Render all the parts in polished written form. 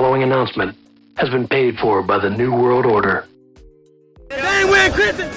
following announcement has been paid for by the New World Order. They ain't wearing Christmas.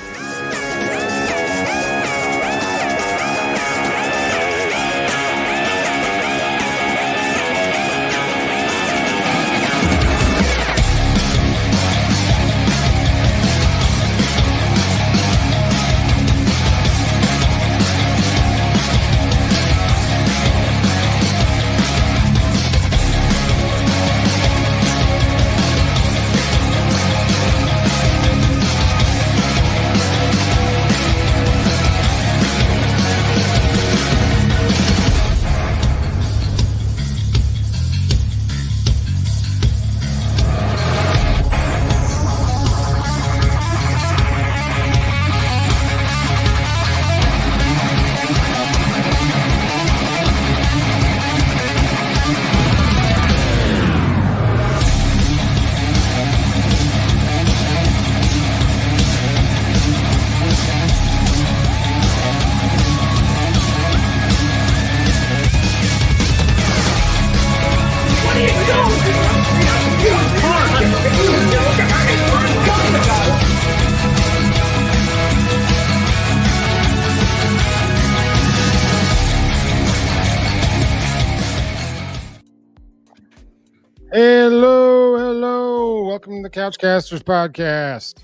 Hello. Welcome to the Couchcasters podcast.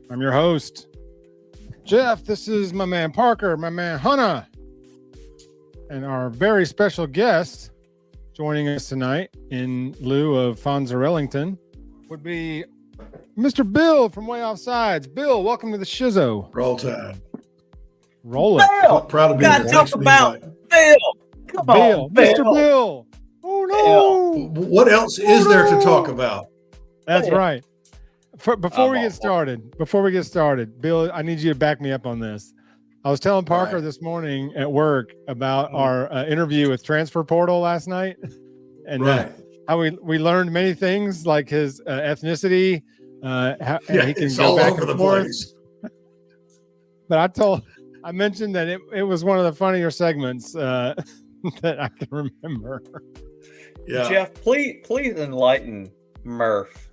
I'm your host, Jeff. This is my man Parker, my man Hunter, and our very special guest joining us tonight in lieu of Fonzo Ellington would be Mr. Bill from Way Off Sides. Bill, welcome to the Shizzo. Roll Tide. Roll it. Bill, Proud to be gotta here. talk Thanks for the about invite. Bill. Come Bill, on, Mr. Bill. Bill. Oh no! What else is there to talk about? That's right. Before we I'm get started, Bill, I need you to back me up on this. I was telling Parker this morning at work about our interview with Transfer Portal last night, and how we learnred many things like his ethnicity. How he can it's go all back over and the forth. place. But I mentioned that it was one of the funnier segments that I can remember. Yeah, Jeff, please enlighten Murph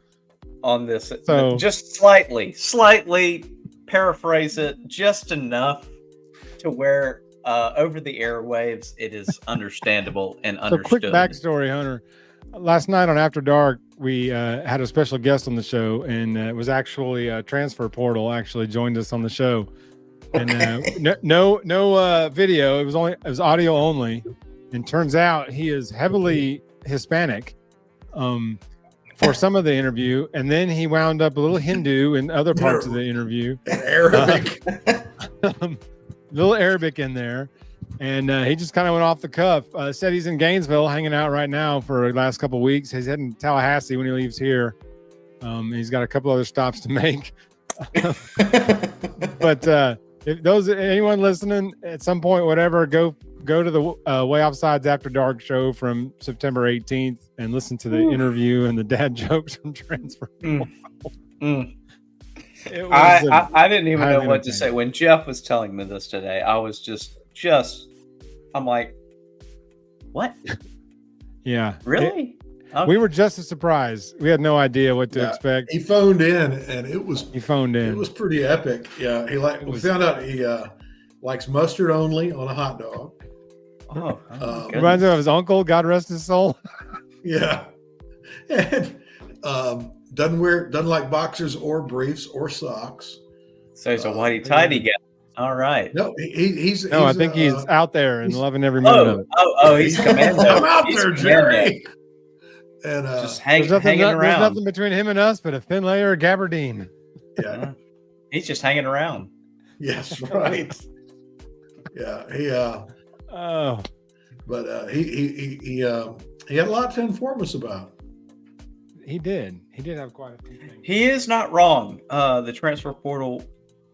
on this. So- just slightly paraphrase it just enough to where over the airwaves it is understandable and So understood. quick backstory, Hunter. Last night on After Dark, we had a special guest on the show, and it was actually Transfer Portal actually joined us on the show. And no video. It was audio only. And turns out he is heavily Hispanic for some of the interview, and then he wound up a little Hindu in other parts of the interview. Arabic. Little Arabic in there. And he just kind of went off the cuff. Said he's in Gainesville hanging out right now for the last couple of weeks. He's heading to Tallahassee when he leaves here. He's got a couple other stops to make. But if anyone listening at some point, whatever, go to the Way Off Sides After Dark show from September 18th and listen to the interview and the dad jokes from Transfer. I didn't even know what to entertaining. say when Jeff was telling me this today. I was just I'm like, what? Yeah. Really? We were just as surprised. We had no idea what to expect. He phoned in, and He phoned in. It was pretty epic. Yeah, we found out he likes mustard only on a hot dog. Reminds me of his uncle, God rest his soul. Yeah, and doesn't like boxers or briefs or socks. So he's a whitey tighty guy. All right. No, he's I think he's out there and loving every minute of it. He's commando. Come out He's there, commando. Jerry. And Just There's hanging nothing around. between him and us but a thin layer of gabardine. yeah, He's just hanging around. yes, right. Yeah, but he had a lot to inform us about. He did have quite a few things. He is not wrong. The transfer portal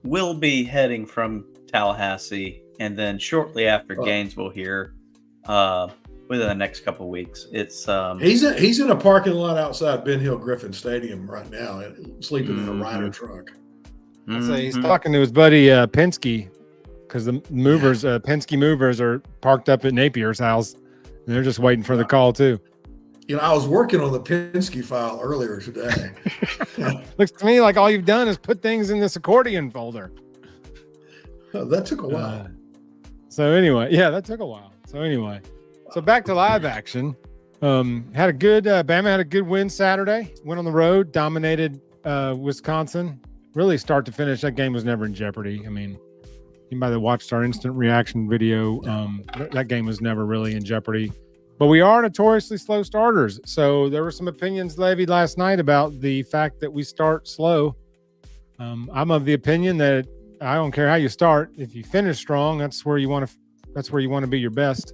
will be heading from Tallahassee, and then shortly after Gainesville here, within the next couple of weeks. It's He's in a parking lot outside Ben Hill Griffin Stadium right now, sleeping in a Ryder truck. So he's talking to his buddy Penske, because the movers, Penske movers, are parked up at Napier's house, and they're just waiting for the call too. I was working on the Penske file earlier today. Looks to me like all you've done is put things in this accordion folder. That took a while. So anyway, yeah, that took a while. So anyway, so back to live action. Had a good Bama had a good win Saturday. Went on the road, dominated Wisconsin. Really, start to finish, that game was never in jeopardy. I mean, anybody that watched our instant reaction video, that game was never really in jeopardy. But we are notoriously slow starters. So there were some opinions levied last night about the fact that we start slow. I'm of the opinion that I don't care how you start. If you finish strong, that's where you want to be your best.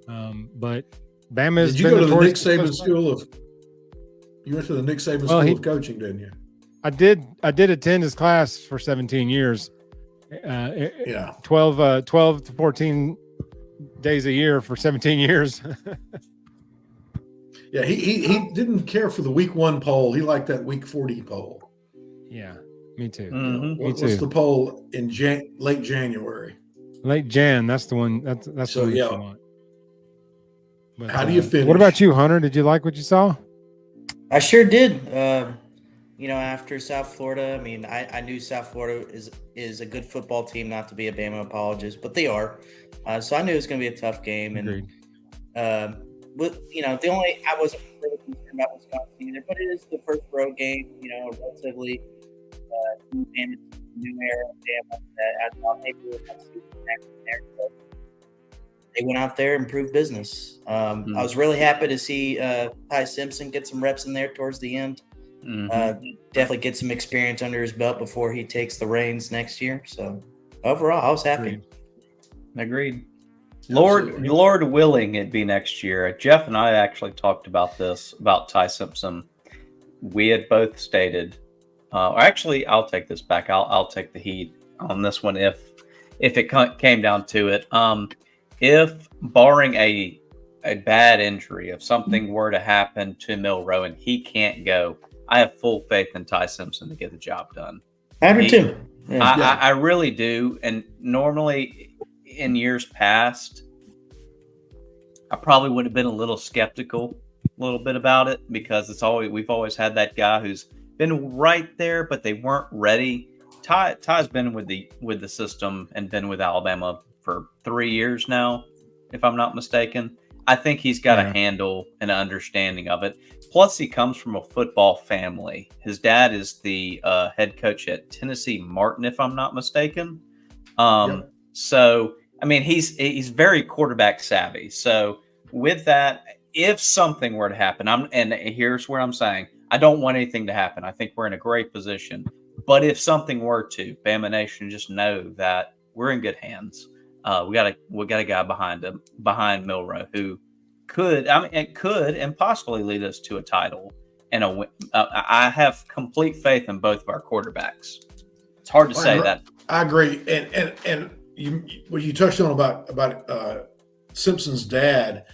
But Bama has Did you go to the Nick Saban school of? You went to the Nick Saban school of coaching, didn't you? I did attend his class for 17 years. 12 to 14 days a year for 17 years. Yeah, he didn't care for the week 1 poll. He liked that week 40 poll. Yeah, me too. Mm-hmm. What's the poll in late January? Late Jan, that's the one. That's so, the one yeah. you want. But, how do you finish? What about you, Hunter? Did you like what you saw? I sure did. After South Florida, I mean, I knew South Florida is a good football team, not to be a Bama apologist, but they are. So I knew it was going to be a tough game. Agreed. And, I wasn't really concerned about Wisconsin either, but it is the first road game, relatively new era of Bama that I thought maybe we would have to see next there. But they went out there and proved business. I was really happy to see Ty Simpson get some reps in there towards the end. Definitely get some experience under his belt before he takes the reins next year. So overall, I was happy. Agreed. Lord willing, it be next year. Jeff and I actually talked about this, about Ty Simpson. We had both stated, actually, I'll take this back. I'll take the heat on this one if it came down to it. If barring a bad injury, if something were to happen to Milroe and he can't go, I have full faith in Ty Simpson to get the job done. I do too. Yeah. I really do. And normally in years past, I probably would have been a little skeptical a little bit about it because we've always had that guy who's been right there, but they weren't ready. Ty's been with the system and been with Alabama for 3 years now, if I'm not mistaken. I think he's got a handle and an understanding of it. Plus, he comes from a football family. His dad is the head coach at Tennessee Martin, if I'm not mistaken. So, I mean, he's very quarterback savvy. So, with that, if something were to happen, and here's where I'm saying, I don't want anything to happen. I think we're in a great position. But if something were to, Bama Nation, just know that we're in good hands. We got a guy behind Milroe who could and possibly lead us to a title and a win. I have complete faith in both of our quarterbacks. It's hard to say that. I agree, and what you touched on about Simpson's dad,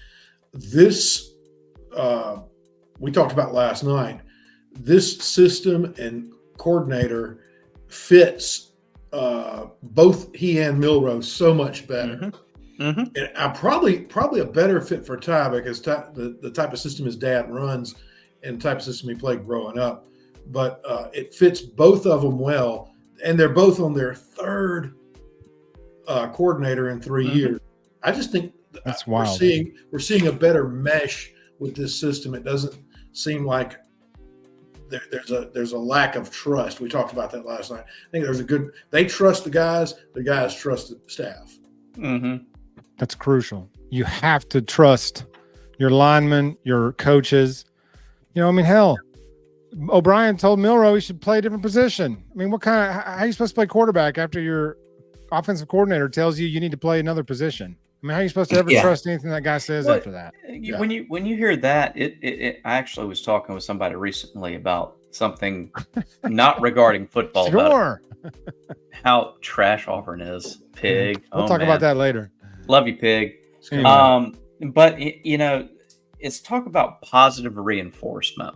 this we talked about last night. This system and coordinator fits both he and Milroe so much better. And I probably a better fit for Ty because the type of system his dad runs and the type of system he played growing up. But it fits both of them well, and they're both on their third coordinator in 3 years. I just think that's wild. We're seeing a better mesh with this system. It doesn't seem like there's a lack of trust. We talked about that last night. I think they trust the guys trust the staff. That's crucial. You have to trust your linemen, your coaches. I mean, hell, O'Brien told Milroe he should play a different position. I mean, how are you supposed to play quarterback after your offensive coordinator tells you need to play another position? I mean, how are you supposed to ever trust anything that guy says after that? When you hear that, I actually was talking with somebody recently about something not regarding football. Sure. About how trash Auburn is, pig. We'll talk about that later. Love you, pig. Anyway. But it's talk about positive reinforcement.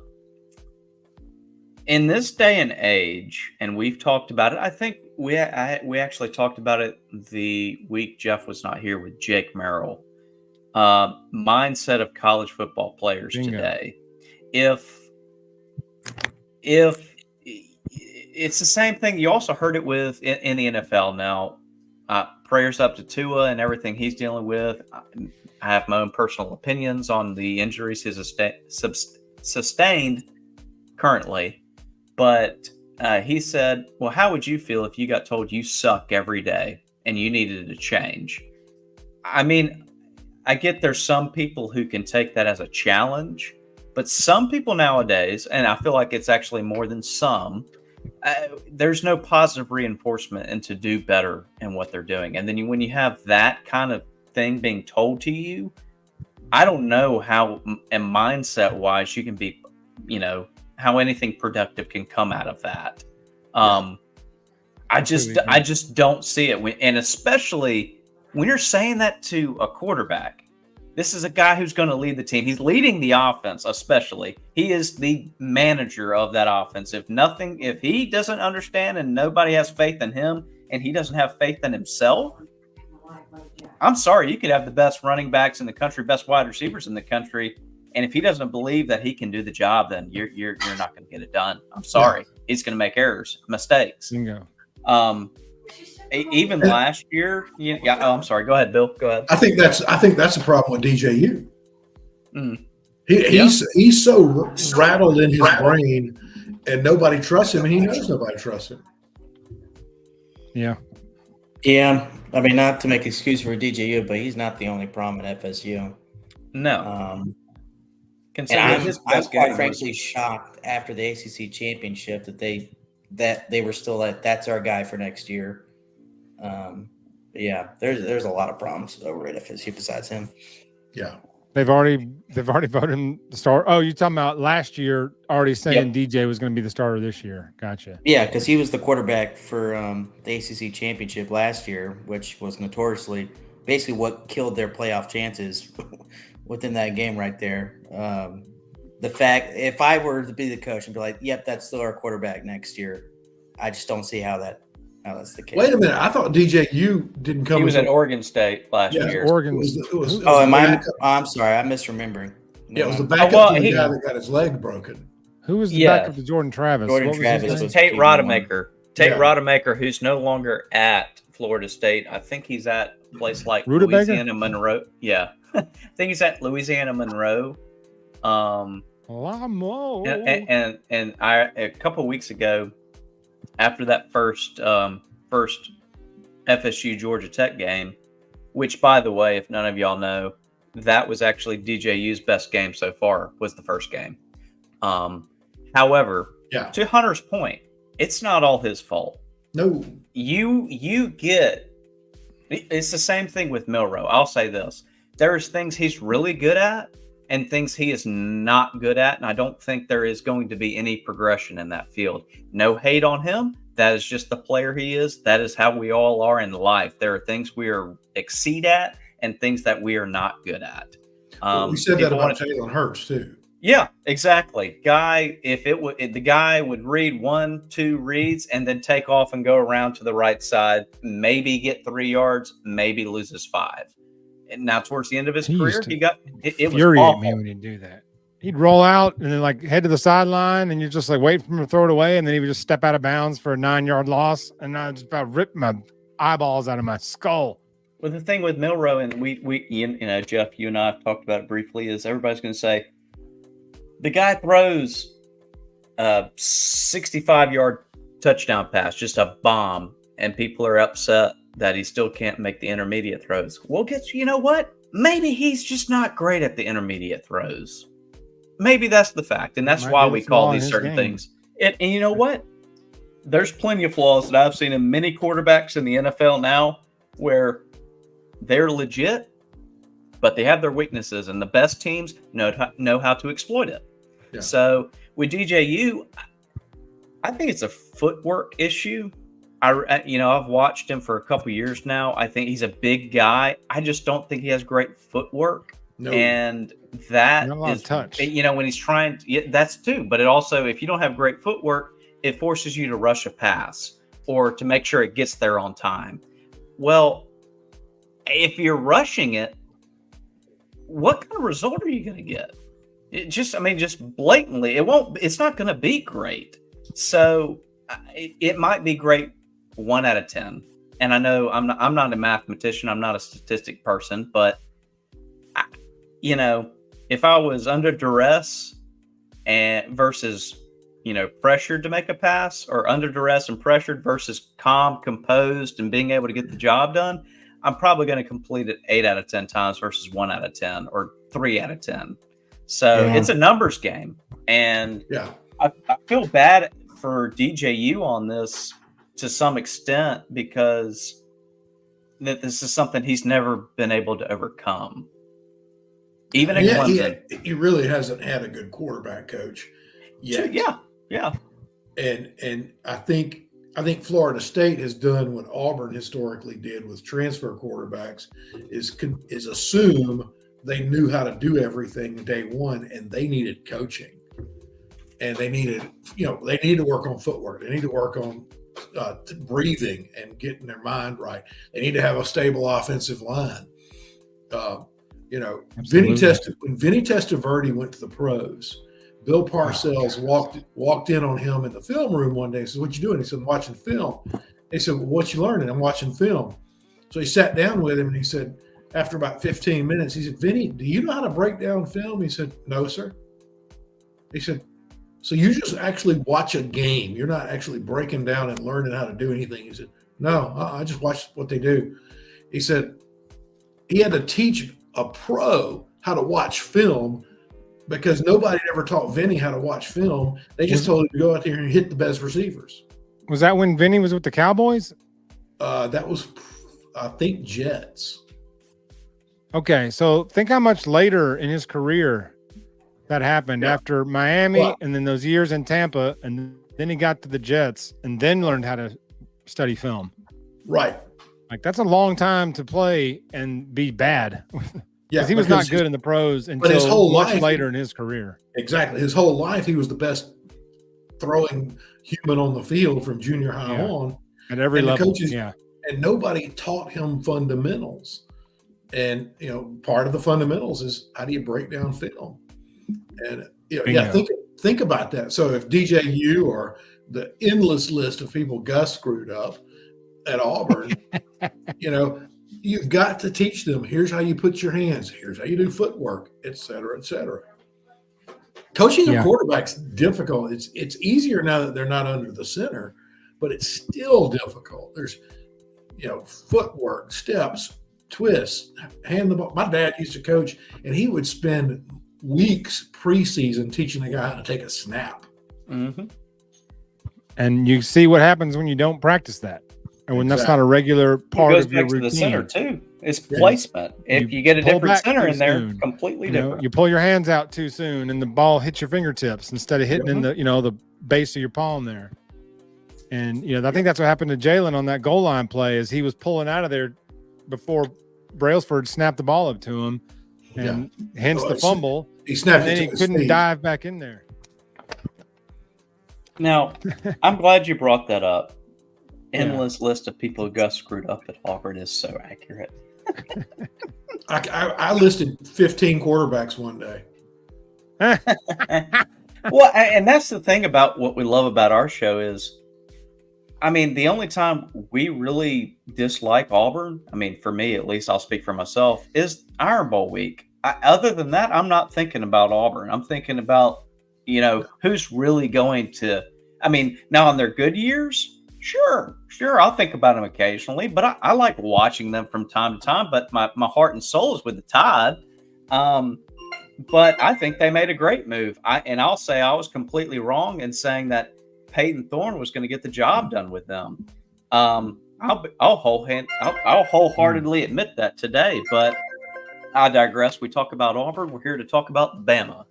In this day and age, and we've talked about it, I think we actually talked about it the week Jeff was not here with Jake Merrill. mindset of college football players Bingo. today. If it's the same thing, you also heard it with in the NFL now. Prayers up to Tua and everything he's dealing with. I have my own personal opinions on the injuries he's sustained currently, but he said, well, how would you feel if you got told you suck every day and you needed to change? I mean, I get there's some people who can take that as a challenge, but some people nowadays, and I feel like it's actually more than some, there's no positive reinforcement and to do better in what they're doing. And then when you have that kind of thing being told to you, I don't know how, and mindset wise, you can be, how anything productive can come out of that. I just don't see it. And especially when you're saying that to a quarterback, this is a guy who's going to lead the team. He's leading the offense, especially. He is the manager of that offense. If he doesn't understand and nobody has faith in him and he doesn't have faith in himself, I'm sorry, you could have the best running backs in the country, best wide receivers in the country, and if he doesn't believe that he can do the job, then you're not going to get it done. I'm sorry. Yeah. He's going to make errors, mistakes. Bingo. Even last year, I'm sorry. Go ahead, Bill. Go ahead. I think that's the problem with DJU. He's so rattled in his brain, and nobody trusts him, and he knows nobody trusts him. Yeah. Yeah. I mean, not to make excuse for DJU, but he's not the only problem at FSU. No. And I'm quite frankly shocked after the ACC championship that they were still that's our guy for next year. Yeah, there's a lot of problems over at FSU besides him. Yeah, they've already voted him the starter. Oh, you're talking about last year? Already saying DJ was going to be the starter this year. Gotcha. Yeah, because he was the quarterback for the ACC championship last year, which was notoriously basically what killed their playoff chances within that game right there. The fact, if I were to be the coach and be like, "Yep, that's still our quarterback next year," I just don't see how that's the case. Wait a minute. I thought DJU didn't come. He was at Oregon State last year. Oregon. I'm sorry. I'm misremembering. Yeah, it was the backup to the guy that got his leg broken. Who was the backup to Jordan Travis? Travis was Tate Rodemaker. Rodemaker, who's no longer at Florida State. I think he's at a place like Louisiana Monroe. Yeah. I think he's at Louisiana Monroe. And I a couple of weeks ago, after that first FSU Georgia Tech game, which, by the way, if none of y'all know, that was actually DJU's best game so far, was the first game. However, to Hunter's point, it's not all his fault. No. You get – it's the same thing with Milroe. I'll say this. There's things he's really good at and things he is not good at, and I don't think there is going to be any progression in that field. No hate on him. That is just the player he is. That is how we all are in life. There are things we are exceed at and things that we are not good at. We said that about Jalen Hurts too. Yeah, exactly. The guy would read 1-2 reads and then take off and go around to the right side, maybe get 3 yards, maybe loses 5. And now towards the end of his career, it was awful. Me when he'd do that. He'd roll out and then head to the sideline, and you're just waiting for him to throw it away, and then he would just step out of bounds for a 9-yard loss, and I just about ripped my eyeballs out of my skull. Well, the thing with Milroe, and we Jeff, you and I have talked about it briefly, is everybody's going to say the guy throws a 65-yard touchdown pass, just a bomb, and people are upset that he still can't make the intermediate throws. Well, you know what? Maybe he's just not great at the intermediate throws. Maybe that's the fact, and that's why we call these certain things. And you know what? There's plenty of flaws that I've seen in many quarterbacks in the NFL now where they're legit, but they have their weaknesses, and the best teams know how to exploit it. Yeah. So with DJU, I think it's a footwork issue. I've watched him for a couple years now. I think he's a big guy. I just don't think he has great footwork. No. And that is touch. When he's trying to, that's too. But it also, if you don't have great footwork, it forces you to rush a pass or to make sure it gets there on time. Well, if you're rushing it, what kind of result are you going to get? Just blatantly, it's not going to be great. So it might be great 1 out of 10. And I know I'm not a mathematician. I'm not a statistic person, but if I was under duress and versus, pressured to make a pass, or under duress and pressured versus calm, composed, and being able to get the job done, I'm probably going to complete it 8 out of 10 times versus 1 out of 10 or 3 out of 10. So it's a numbers game. And I feel bad for DJU on this to some extent, because this is something he's never been able to overcome. Even in Clemson. He really hasn't had a good quarterback coach yet. Yeah. And I think Florida State has done what Auburn historically did with transfer quarterbacks, is assume they knew how to do everything day one, and they needed coaching, and they needed to work on footwork. They need to work on breathing and getting their mind right. They need to have a stable offensive line. Vinny Testaverde went to the pros. Bill Parcells walked in on him in the film room one day and said, "What you doing?" He said, "I'm watching film." He said, "Well, what you learning?" "I'm watching film." So he sat down with him and he said, after about 15 minutes, he said, "Vinny, do you know how to break down film?" He said, "No, sir." He said, "So you just actually watch a game. You're not actually breaking down and learning how to do anything." He said, "No, I just watch what they do." He said he had to teach a pro how to watch film, because nobody ever taught Vinny how to watch film. They just told him to go out there and hit the best receivers. Was that when Vinny was with the Cowboys? That was, I think, Jets. Okay, so think how much later in his career that happened, after Miami and then those years in Tampa, and then he got to the Jets and then learned how to study film. Right. Like, that's a long time to play and be bad. Yeah, because he was not good in the pros until his whole much life, later in his career. Exactly. His whole life, he was the best throwing human on the field from junior high on. At every level, coaches, and nobody taught him fundamentals. And, part of the fundamentals is, how do you break down film? And, think about that. So if DJU, or the endless list of people Gus screwed up at Auburn, you've got to teach them, here's how you put your hands, here's how you do footwork, et cetera, et cetera. Coaching a quarterback's difficult. It's easier now that they're not under the center, but it's still difficult. There's, footwork, steps, twists, hand the ball. My dad used to coach, and he would spend weeks preseason teaching a guy how to take a snap. Mm-hmm. And you see what happens when you don't practice that, or when that's not a regular part of your routine. To the center too. It's placement. If you get a different center in there, completely different. You pull your hands out too soon, and the ball hits your fingertips instead of hitting in the the base of your palm there. And I think that's what happened to Jalen on that goal line play, is he was pulling out of there before Brailsford snapped the ball up to him, and hence the fumble. He snapped and then he couldn't dive back in there. Now, I'm glad you brought that up. Endless list of people who got screwed up at Auburn is so accurate. I listed 15 quarterbacks one day. Well, and that's the thing about what we love about our show is, the only time we really dislike Auburn, for me at least, I'll speak for myself, is Iron Bowl week. Other than that, I'm not thinking about Auburn. I'm thinking about, who's really going to, now on their good years, Sure. I'll think about them occasionally, but I like watching them from time to time. But my heart and soul is with the Tide. But I think they made a great move. I'll say I was completely wrong in saying that Peyton Thorne was going to get the job done with them. I'll wholeheartedly admit that today. But I digress. We talk about Auburn. We're here to talk about Bama.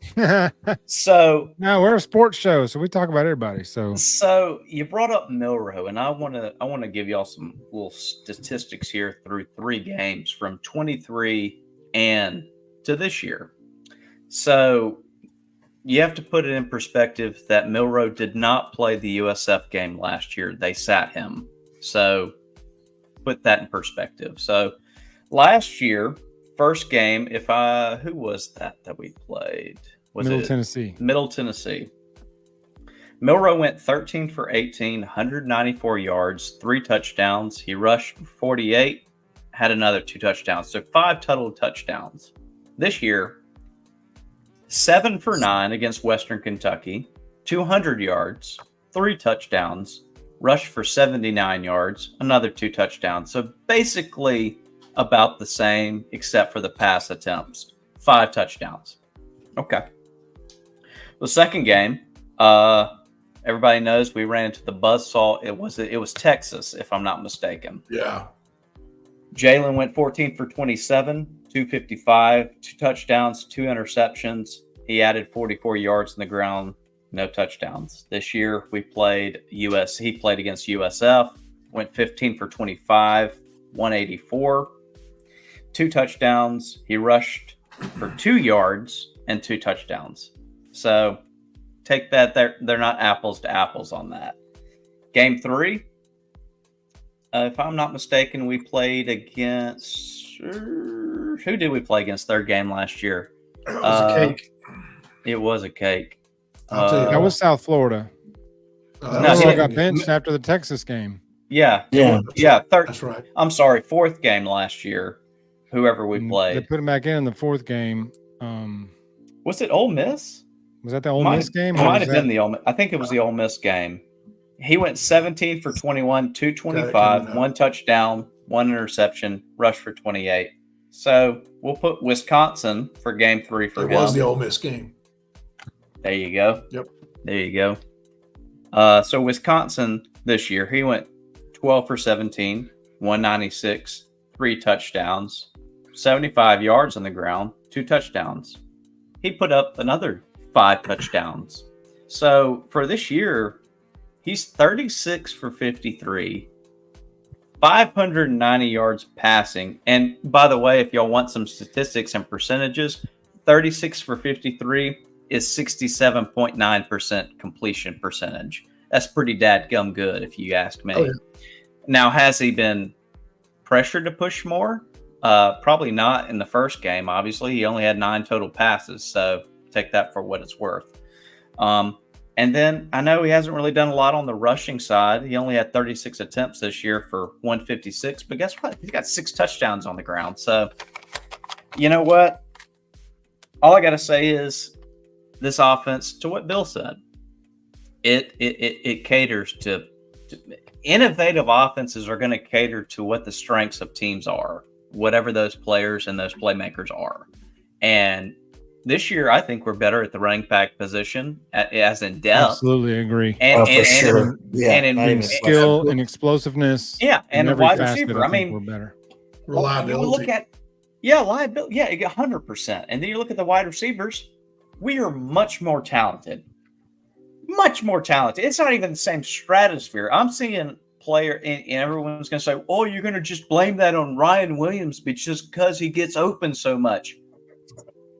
So no, we're a sports show, so we talk about everybody. So you brought up Milroe, and I want to give y'all some little statistics here through 3 games from 23 and to this year. So you have to put it in perspective that Milroe did not play the USF game last year. They sat him. So put that in perspective. So last year, first game, who was that we played? Was Middle it Tennessee. Middle Tennessee. Milroe went 13 for 18, 194 yards, 3 touchdowns. He rushed for 48, had another 2 touchdowns. So 5 total touchdowns. This year, 7 for 9 against Western Kentucky, 200 yards, 3 touchdowns, rushed for 79 yards, another 2 touchdowns. So basically about the same except for the pass attempts. 5 touchdowns. Okay. The second game, everybody knows we ran into the buzzsaw. It was Texas, if I'm not mistaken. Yeah. Jalen went 14 for 27, 255, 2 touchdowns, 2 interceptions. He added 44 yards on the ground, no touchdowns. This year he played against USF, went 15 for 25, 184, 2 touchdowns. He rushed for 2 yards and 2 touchdowns. So take that. They're not apples to apples on that. Game 3, if I'm not mistaken, we played against who did we play against third game last year? It was a cake. It was a cake. I'll tell you That was South Florida. No, He he got benched after the Texas game. Yeah. Third. That's right. I'm sorry, fourth game last year. Whoever we They played. put him back in the fourth game. Was it Ole Miss? Was that the Ole Miss game? It might have been the Ole Miss. I think it was the Ole Miss game. He went 17 for 21, 225, 1 touchdown, 1 interception, rushed for 28. So we'll put Wisconsin for game 3 for him. It was the Ole Miss game. There you go. Yep. There you go. So Wisconsin this year, he went 12 for 17, 196, 3 touchdowns, 75 yards on the ground, 2 touchdowns. He put up another 5 touchdowns. So for this year, he's 36 for 53, 590 yards passing. And by the way, if y'all want some statistics and percentages, 36 for 53 is 67.9% completion percentage. That's pretty dadgum good, if you ask me. Oh, yeah. Now, has he been pressured to push more? Probably not in the first game, obviously. He only had 9 total passes, so take that for what it's worth. And then I know he hasn't really done a lot on the rushing side. He only had 36 attempts this year for 156. But guess what? He's got 6 touchdowns on the ground. So, you know what? All I got to say is this offense, to what Bill said, it caters to innovative offenses are going to cater to what the strengths of teams are, whatever those players and those playmakers are. And this year, I think we're better at the running back position, as in depth. Absolutely agree. And, for sure. and in Skill and explosiveness. Yeah, and in the wide every facet, receiver. I mean, we're better. Reliability. You look at liability. Yeah, 100%. And then you look at the wide receivers. We are much more talented. Much more talented. It's not even the same stratosphere. I'm seeing player, and everyone's going to say, "Oh, you're going to just blame that on Ryan Williams because he gets open so much."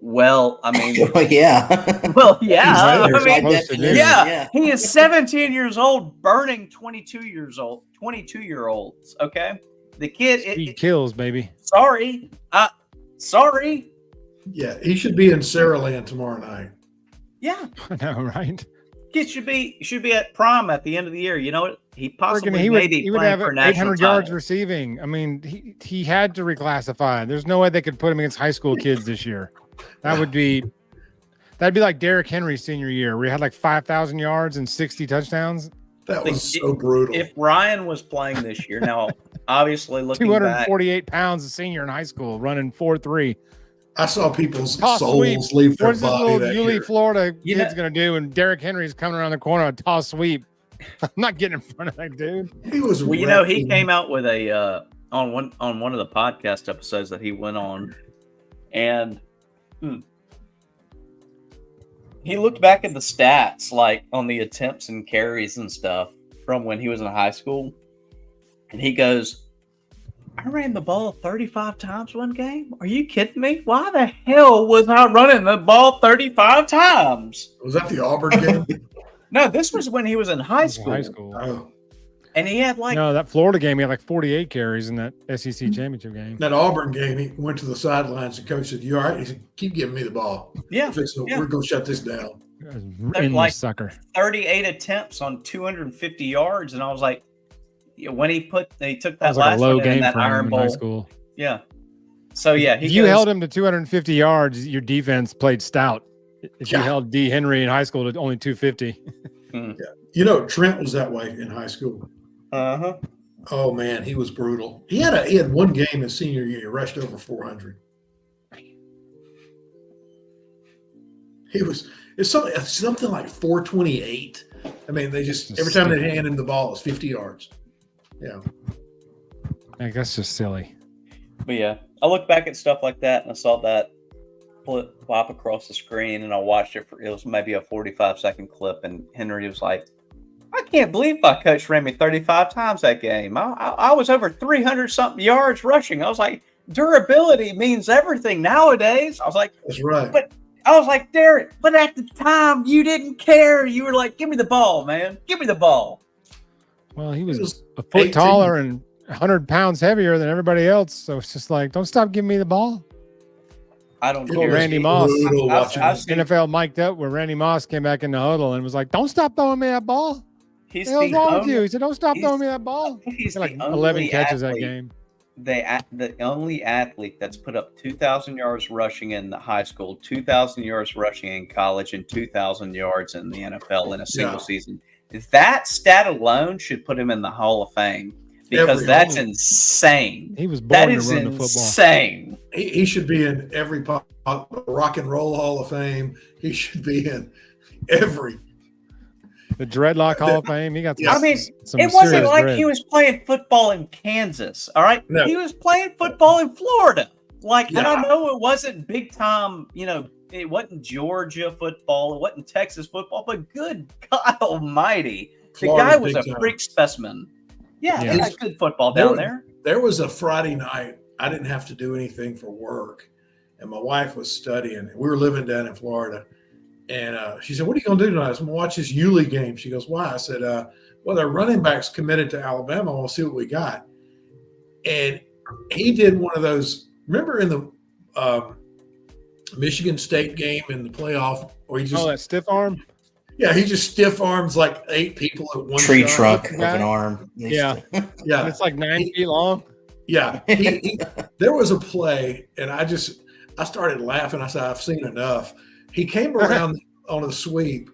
Well, I mean, yeah. Well, yeah. I mean, Yeah. He is 17 years old, burning 22-year-olds. Okay, the kid. Speed kills, baby. Sorry. Yeah, he should be in Saraland tomorrow night. Yeah, I know, right? kid should be at prime at the end of the year. You know what? He possibly he may be would playing have for national 800 yards title. receiving. I mean, he had to reclassify. There's no way they could put him against high school kids this year. That'd be like Derrick Henry's senior year, where he had like 5,000 yards and 60 touchdowns. That was so brutal. If Ryan was playing this year, now obviously looking 248 pounds, a senior in high school, running 4.3. I saw people's Toss souls sweep. leave their What's this body little that Yulee, year. Florida You kid's know- gonna do? And Derrick Henry's coming around the corner, a toss sweep. I'm not getting in front of that dude. He was. Well, you know, he wrecking. came out with a on one of the podcast episodes that he went on, and he looked back at the stats, like on the attempts and carries and stuff from when he was in high school, and he goes, "I ran the ball 35 times one game. Are you kidding me? Why the hell was I running the ball 35 times?" Was that the Auburn game? No, this was when he was in high High school. school. Oh, And he had like No, that Florida game, he had like 48 carries in that SEC championship game. That Auburn game, he went to the sidelines. The coach said, "You all right?" He said, "Keep giving me the ball. yeah, We're going to shut this down." In like the sucker. 38 attempts on 250 yards, and I was like, when he took that That was like last a low one in game that for him Iron in Bowl. high school. Yeah. So yeah, If you held him to 250 yards, your defense played stout. If you held D. Henry in high school to only 250. Yeah. Trent was that way in high school. Uh-huh. Oh man, he was brutal. He had one game his senior year, he rushed over 400. It's something like 428. I mean, they just every time they hand him the ball, it's 50 yards. Yeah. Like, that's just silly. But yeah, I look back at stuff like that and I saw that pop across the screen and I watched it it was maybe a 45-second clip, and Henry was like, I can't believe my coach ran me 35 times that game. I was over 300 something yards rushing. I was like, durability means everything nowadays. I was like, That's right. But I was like, Derek, but at the time you didn't care. You were like, give me the ball, man. Give me the ball. Well, he was a foot 18. taller and 100 pounds heavier than everybody else. So it's just like, don't stop giving me the ball. I don't It care. was Randy Moss. brutal watching I've him. seen- NFL mic'd up where Randy Moss came back in the huddle and was like, don't stop throwing me that ball. He's What the hell's wrong with you? only- He said, don't stop he's- throwing me that ball. he's He had like the 11 only catches that athlete- game. The only athlete that's put up 2,000 yards rushing in the high school, 2,000 yards rushing in college, and 2,000 yards in the NFL in a single season. That stat alone should put him in the Hall of Fame because that's insane. He was That born to is run the football. insane. He should be in every Rock and Roll Hall of Fame. He should be in every. The Dreadlock Hall of Fame. He got Yeah. I mean, some it wasn't serious like dread. he was playing football in Kansas. All right, No. he was playing football in Florida. Like, and I Yeah. know it wasn't big time. It wasn't Georgia football. It wasn't Texas football. But good God Almighty, Florida, the guy was big a time. freak specimen. Yeah, Yeah. they got good football down there. There was a Friday night. I didn't have to do anything for work, and my wife was studying. We were living down in Florida, and she said, "What are you going to do tonight?" I said, "I'm going to watch this Yulee game." She goes, "Why?" I said, "Well, their running back's committed to Alabama. I want to see what we got." And he did one of those. Remember in the Michigan State game in the playoff, where he just that stiff arm? he just stiff arms like 8 people at one Tree shot. trunk of guy? an arm. Yeah. Yeah, And it's like 9 feet long. Yeah, there was a play, and I started laughing. I said, "I've seen enough." He came around on a sweep,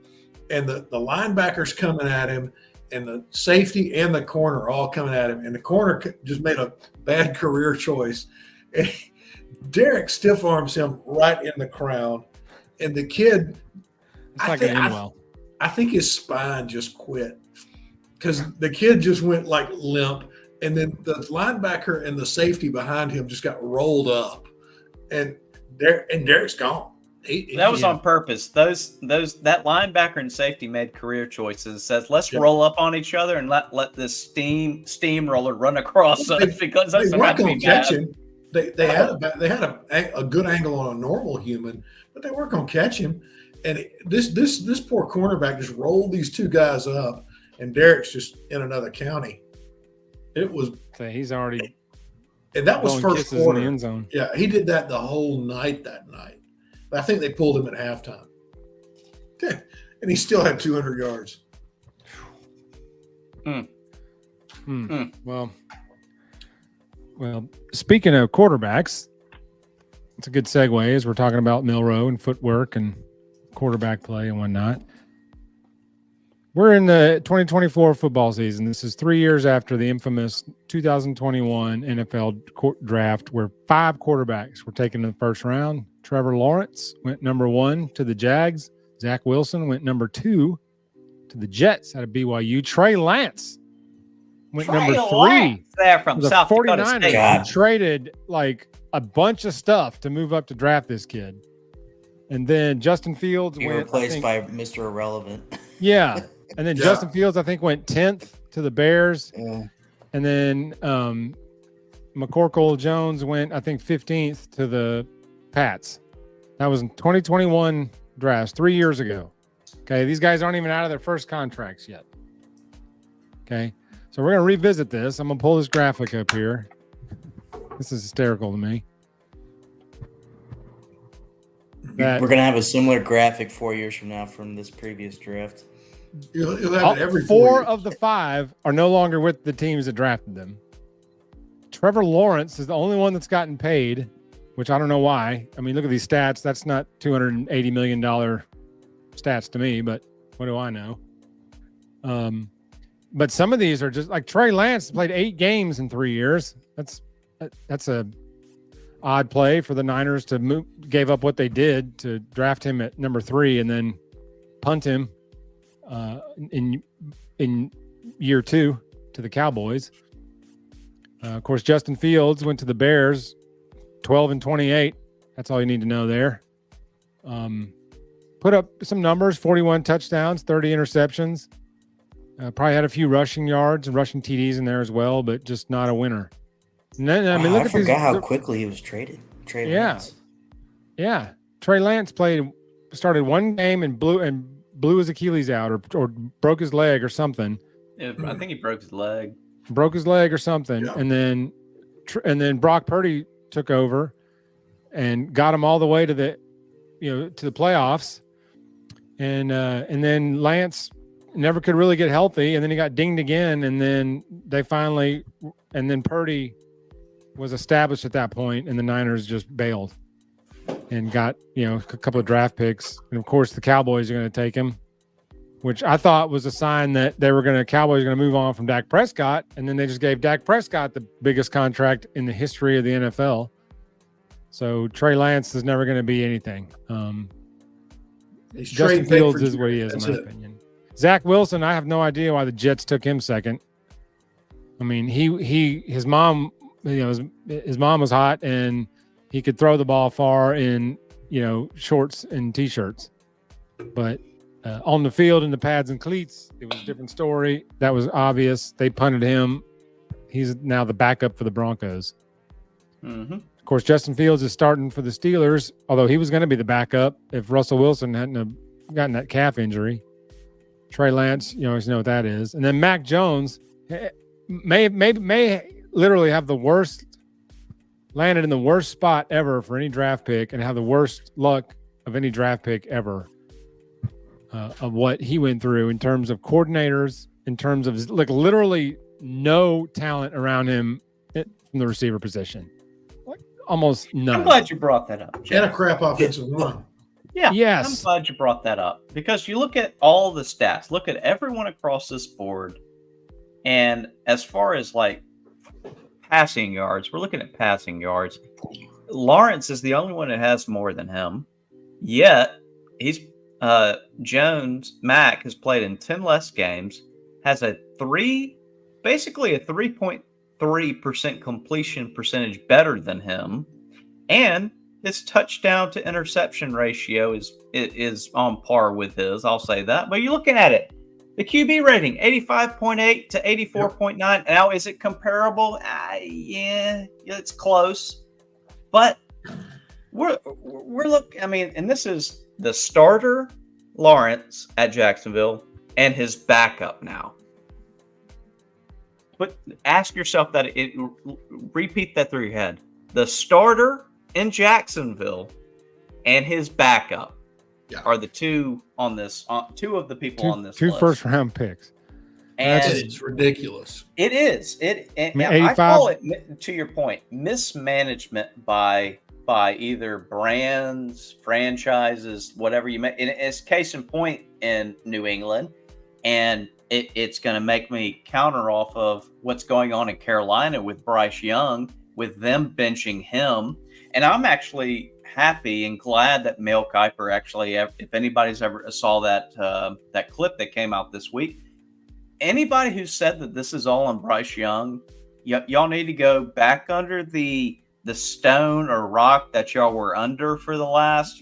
and the linebacker's coming at him, and the safety and the corner all coming at him, and the corner just made a bad career choice. And Derek stiff arms him right in the crown, and the kid, It's like an Inwell. I think his spine just quit because the kid just went like limp. And then the linebacker and the safety behind him just got rolled up, and Derek's gone. That was on purpose. That linebacker and safety made career choices. Says let's roll up on each other and let this steamroller run across us because that's They about weren't to be going to catch bad. him. They had a good angle on a normal human, but they weren't going to catch him. And this poor cornerback just rolled these 2 guys up, and Derek's just in another county. It was, So he's already and that was blowing first kisses in the quarter. end zone. Yeah, he did that the whole night that night. But I think they pulled him at halftime. And he still had 200 yards. Well, speaking of quarterbacks, it's a good segue as we're talking about Milroe and footwork and quarterback play and whatnot. We're in the 2024 football season. This is 3 years after the infamous 2021 NFL draft, where 5 quarterbacks were taken in the first round. Trevor Lawrence went number 1 to the Jags. Zach Wilson went number 2 to the Jets out of BYU. Trey Lance went number 3. There from The South Dakota 49ers State. God. traded like a bunch of stuff to move up to draft this kid. And then Justin Fields He went replaced by Mr. Irrelevant. Yeah. And then Yeah. Justin Fields, I think, went 10th to the Bears. Yeah. And then McCorkle Jones went, I think, 15th to the Pats. That was in 2021 drafts, 3 years ago. Okay. These guys aren't even out of their first contracts yet. Okay. So we're going to revisit this. I'm going to pull this graphic up here. This is hysterical to me. We're going to have a similar graphic 4 years from now from this previous draft. You'll have it every 4 4 years. of the 5 are no longer with the teams that drafted them. Trevor Lawrence is the only one that's gotten paid, which I don't know why. I mean, look at these stats. That's not $280 million stats to me, but what do I know? But some of these are just like Trey Lance played 8 games in 3 years. That's a odd play for the Niners to gave up what they did to draft him at number 3 and then punt him in year 2 to the Cowboys. Of course, Justin Fields went to the Bears, 12-28. That's all you need to know there. Put up some numbers: 41 touchdowns, 30 interceptions. Probably had a few rushing yards and rushing TDs in there as well, but just not a winner. And then, I forgot how quickly he was traded. Lance. Yeah. Trey Lance started 1 game and blew his Achilles out or broke his leg or something. Yeah, I think he broke his leg. Or something, yeah. And then Brock Purdy took over and got him all the way to the playoffs, and then Lance never could really get healthy, and then he got dinged again, and then Purdy was established at that point, and the Niners just bailed and got a couple of draft picks, and of course the Cowboys are going to take him, which I thought was a sign that Cowboys are going to move on from Dak Prescott, and then they just gave Dak Prescott the biggest contract in the history of the NFL. So Trey Lance is never going to be anything. Justin Fields is what he is, in my opinion. Zach Wilson, I have no idea why the Jets took him second. I mean, his mom was hot, and he could throw the ball far in shorts and t-shirts, but on the field in the pads and cleats, it was a different story. That was obvious. They punted him. He's now the backup for the Broncos. Mm-hmm. Of course, Justin Fields is starting for the Steelers, although he was going to be the backup if Russell Wilson hadn't have gotten that calf injury. Trey Lance, you always know what that is. And then Mac Jones may literally have landed in the worst spot ever for any draft pick and have the worst luck of any draft pick ever. Of what he went through in terms of coordinators, in terms of literally no talent around him from the receiver position, almost none. I'm glad you brought that up, Jeff. And a crap offensive line. Yeah, yes. I'm glad you brought that up because you look at all the stats, look at everyone across this board, and as far as passing yards, we're looking at passing yards. Lawrence is the only one that has more than him, yet he's Mac has played in 10 less games, has basically a 3.3% completion percentage better than him, and his touchdown to interception ratio is on par with his. I'll say that. But you're looking at it, the QB rating 85.8 to 84.9. Now, is it comparable? Yeah, it's close, but we're looking. I mean, and this is the starter Lawrence at Jacksonville and his backup now. But ask yourself repeat that through your head. The starter in Jacksonville and his backup are the two on this. Two of the people on this list. 2 first-round picks. And it's ridiculous. It is. I call it, to your point, mismanagement by either brands, franchises, whatever you may. And it's case in point in New England, and it's going to make me counter off of what's going on in Carolina with Bryce Young, with them benching him. And I'm actually happy and glad that Mel Kiper actually, if anybody's ever saw that clip that came out this week, anybody who said that this is all on Bryce Young, y'all need to go back under the stone or rock that y'all were under for the last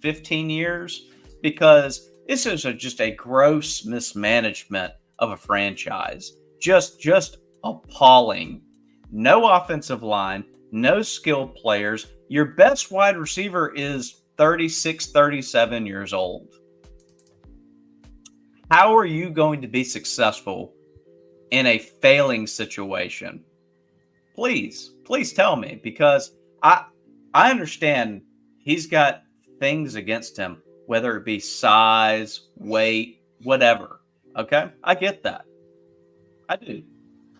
15 years, because this is just a gross mismanagement of a franchise. Just appalling. No offensive line, no skilled players. Your best wide receiver is 36, 37 years old. How are you going to be successful in a failing situation? Please tell me, because I understand he's got things against him, whether it be size, weight, whatever. Okay, I get that. I do.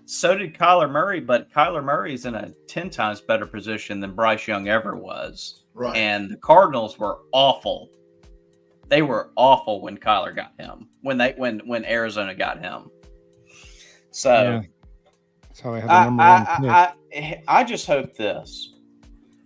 So did Kyler Murray, but Kyler Murray's in a 10 times better position than Bryce Young ever was. Right. And the Cardinals were awful. They were awful when Kyler got him, when Arizona got him. So Yeah. That's how they had the number one pick. I just hope this.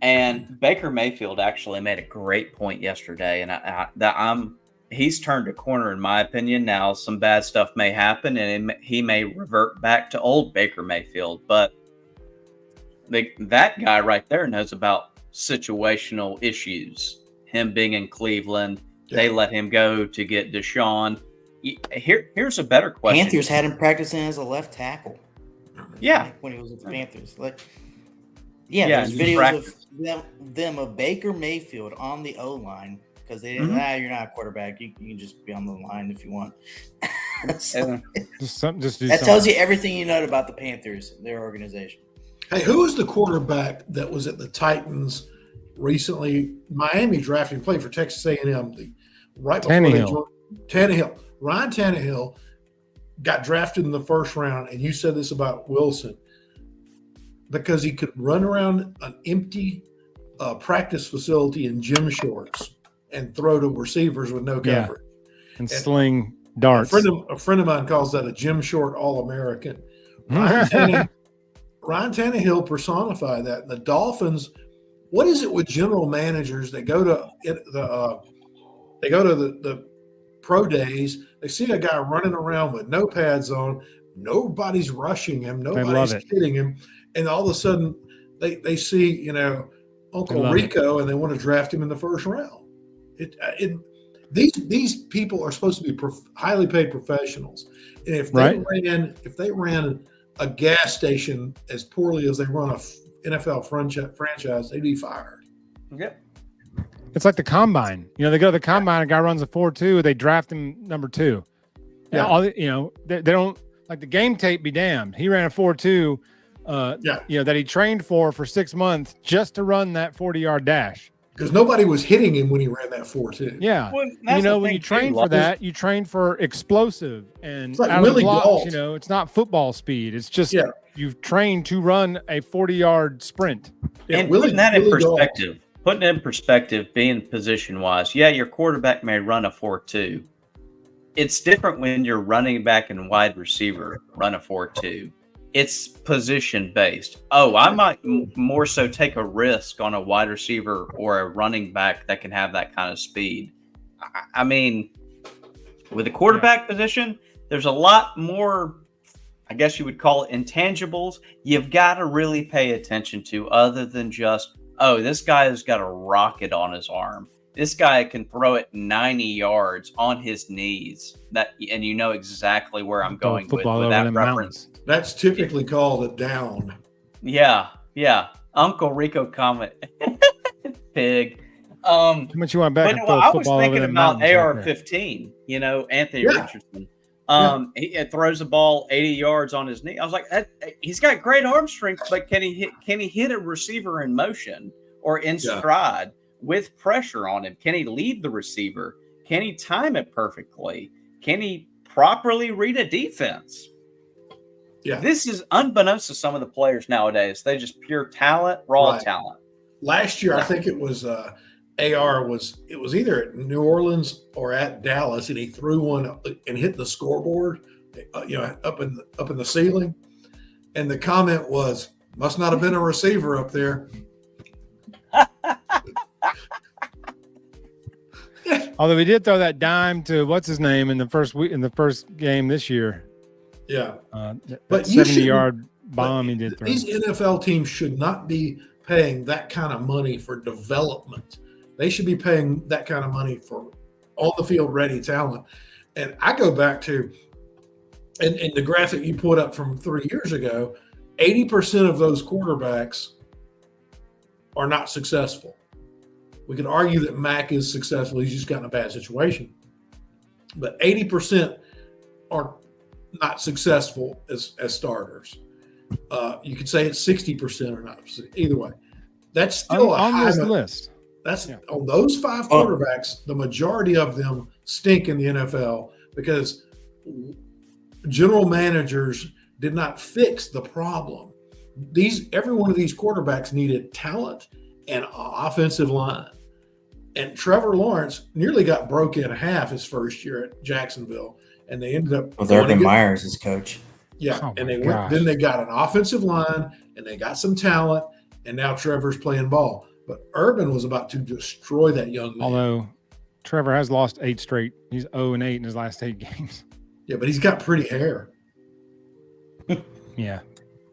And Baker Mayfield actually made a great point yesterday, and he's turned a corner in my opinion. Now some bad stuff may happen, and he may revert back to old Baker Mayfield. But that guy right there knows about situational issues. Him being in Cleveland, they let him go to get Deshaun. Here's a better question. Panthers had him practicing as a left tackle. Yeah, when he was with the Panthers. There's videos of them of Baker Mayfield on the O-line because they didn't. You're not a quarterback. You can just be on the line if you want. That tells you everything you know about the Panthers, their organization. Hey, who was the quarterback that was at the Titans recently? Miami drafted, played for Texas A&M. Right before Tannehill. Ryan Tannehill got drafted in the first round, and you said this about Wilson, because he could run around an empty practice facility in gym shorts and throw to receivers with no coverage. And sling darts. A friend of mine calls that a gym short All-American. Ryan Tannehill personified that. And the Dolphins, what is it with general managers that go to the pro days, they see a guy running around with no pads on, nobody's rushing him, nobody's kidding him, and all of a sudden they see, Uncle Rico, and they want to draft him in the first round. These people are supposed to be highly paid professionals, and if they ran a gas station as poorly as they run a NFL franchise, they'd be fired. Yep. It's like the combine. They go to the combine, a guy runs a 4.2, they draft him number 2. Yeah. They don't, like, the game tape be damned. He ran a 4.2, that he trained for 6 months just to run that 40-yard dash. Because nobody was hitting him when he ran that 4.2. Yeah. Well, when you train for that, you train for explosive and like out of Willie blocks. Gault. It's not football speed. It's just you've trained to run a 40-yard sprint. And putting that in perspective. Putting it in perspective, being position-wise, your quarterback may run a 4.2. It's different when you're running back and wide receiver run a 4.2. It's position-based. I might more so take a risk on a wide receiver or a running back that can have that kind of speed. I mean, with the quarterback position, there's a lot more, I guess you would call it, intangibles you've got to really pay attention to, other than just, this guy has got a rocket on his arm. This guy can throw it 90 yards on his knees. And you know exactly where I'm going with that reference. That's typically called a down. Yeah. Uncle Rico comment. Pig. How much you want back? But I was thinking about AR-15. Anthony Richardson. He throws the ball 80 yards on his knee. I was like, he's got great arm strength, but can he hit a receiver in motion or in stride with pressure on him? Can he lead the receiver? Can he time it perfectly? Can he properly read a defense? Yeah. This is unbeknownst to some of the players nowadays. They just pure talent, raw talent. Last year, I think it was AR was either at New Orleans or at Dallas, and he threw one and hit the scoreboard, up in the ceiling. And the comment was, "Must not have been a receiver up there." Although he did throw that dime to what's his name in the first game this year. Yeah, but 70-yard bomb he did throw. These NFL teams should not be paying that kind of money for development. They should be paying that kind of money for on the field ready talent. And I go back to, and the graphic you put up from 3 years ago, 80% of those quarterbacks are not successful. We could argue that Mac is successful. He's just got in a bad situation. But 80% are not successful as starters. You could say it's 60% or not. Either way, that's still on this list. That's on those 5 quarterbacks. The majority of them stink in the NFL because general managers did not fix the problem. Every one of these quarterbacks needed talent and offensive line. And Trevor Lawrence nearly got broke in half his first year at Jacksonville, and they ended up with Urban Myers as coach. Yeah, Oh and my they gosh. then they got an offensive line, and they got some talent, and now Trevor's playing ball. But Urban was about to destroy that young man. Although Trevor has lost 8 straight. He's 0-8 in his last 8 games. Yeah, but he's got pretty hair. Yeah.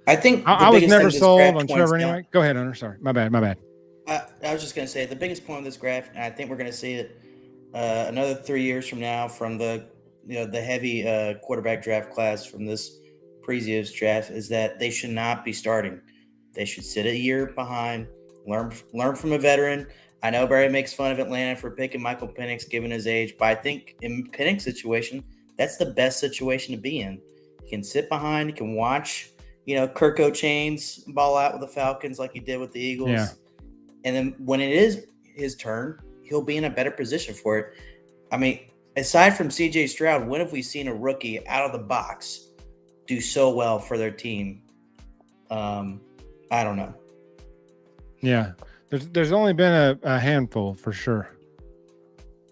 I think I was never sold on Trevor anyway. Go ahead, Hunter. Sorry. My bad. I was just going to say the biggest point of this graph, and I think we're going to see it another 3 years from now from the heavy quarterback draft class from this previous draft, is that they should not be starting. They should sit a year behind, learn from a veteran. I know Barry makes fun of Atlanta for picking Michael Penix given his age, but I think in Penix's situation, that's the best situation to be in. You can sit behind, you can watch, Kirko Chains ball out with the Falcons like he did with the Eagles. Yeah. And then when it is his turn, he'll be in a better position for it. I mean, aside from CJ Stroud, when have we seen a rookie out of the box do so well for their team? I don't know. Yeah. There's only been a handful for sure.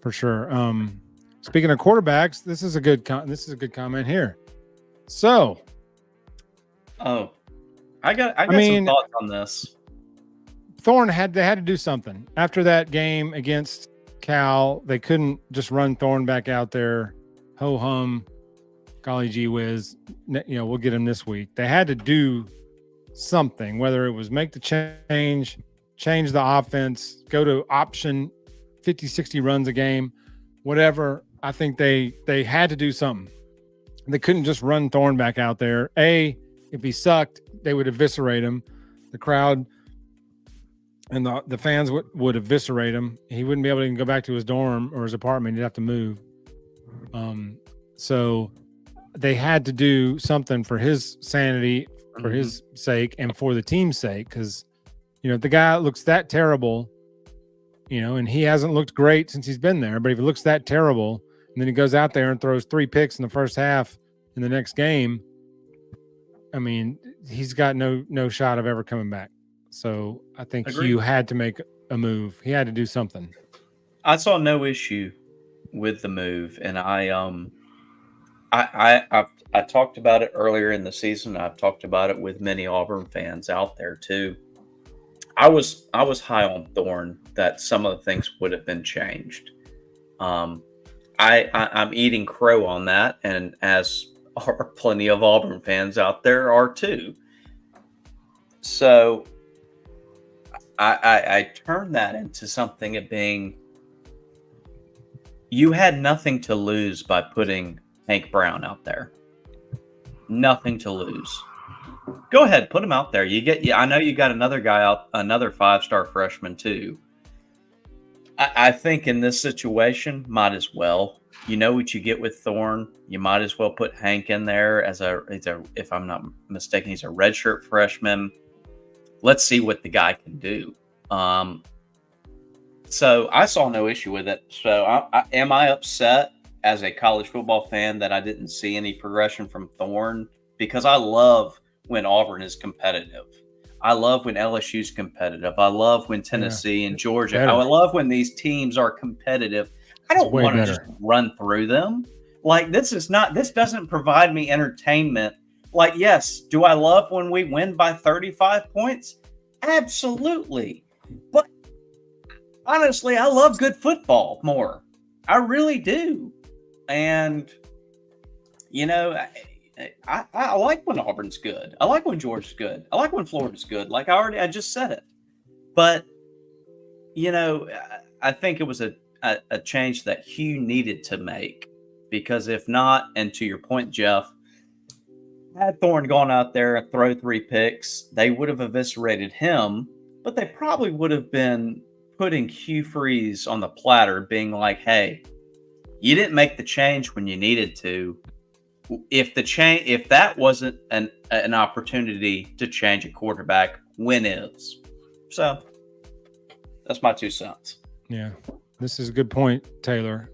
For sure. Speaking of quarterbacks, this is a good comment here. So, I got some thoughts on this. Thorne had to do something after that game against Cal. They couldn't just run Thorne back out there, ho hum, golly gee whiz. We'll get him this week. They had to do something, whether it was make the change the offense, go to option 50, 60 runs a game, whatever. I think they had to do something. They couldn't just run Thorne back out there. If he sucked, they would eviscerate him. The crowd and the fans would eviscerate him. He wouldn't be able to even go back to his dorm or his apartment. He'd have to move. So they had to do something for his sanity, for his sake, and for the team's sake. Because, if the guy looks that terrible, and he hasn't looked great since he's been there, but if he looks that terrible, and then he goes out there and throws 3 picks in the first half in the next game, I mean, he's got no shot of ever coming back. So I think Hugh had to make a move. He had to do something. I saw no issue with the move, and I talked about it earlier in the season. I've talked about it with many Auburn fans out there too. I was high on Thorne that some of the things would have been changed. I'm eating crow on that, and as are plenty of Auburn fans out there are too. So I turned that into something of being, you had nothing to lose by putting Hank Brown out there. Nothing to lose. Go ahead, put him out there. I know you got another guy out, another 5-star freshman too. I think in this situation, might as well. You know what you get with Thorne. You might as well put Hank in there if I'm not mistaken, he's a redshirt freshman. Let's see what the guy can do. So I saw no issue with it. So am I upset as a college football fan that I didn't see any progression from Thorne? Because I love when Auburn is competitive. I love when LSU's competitive. I love when Tennessee and Georgia. I love when these teams are competitive. I don't want to just run through them. Like, this doesn't provide me entertainment. Like, yes, do I love when we win by 35 points? Absolutely. But honestly, I love good football more. I really do. And, I like when Auburn's good. I like when Georgia's good. I like when Florida's good. Like I just said it. But, I think it was a change that Hugh needed to make. Because if not, and to your point, Jeff, had Thorne gone out there and throw 3 picks, they would have eviscerated him, but they probably would have been putting Hugh Freeze on the platter, being like, hey, you didn't make the change when you needed to. if that wasn't an opportunity to change a quarterback, when is? So that's my 2 cents. Yeah, this is a good point, Taylor.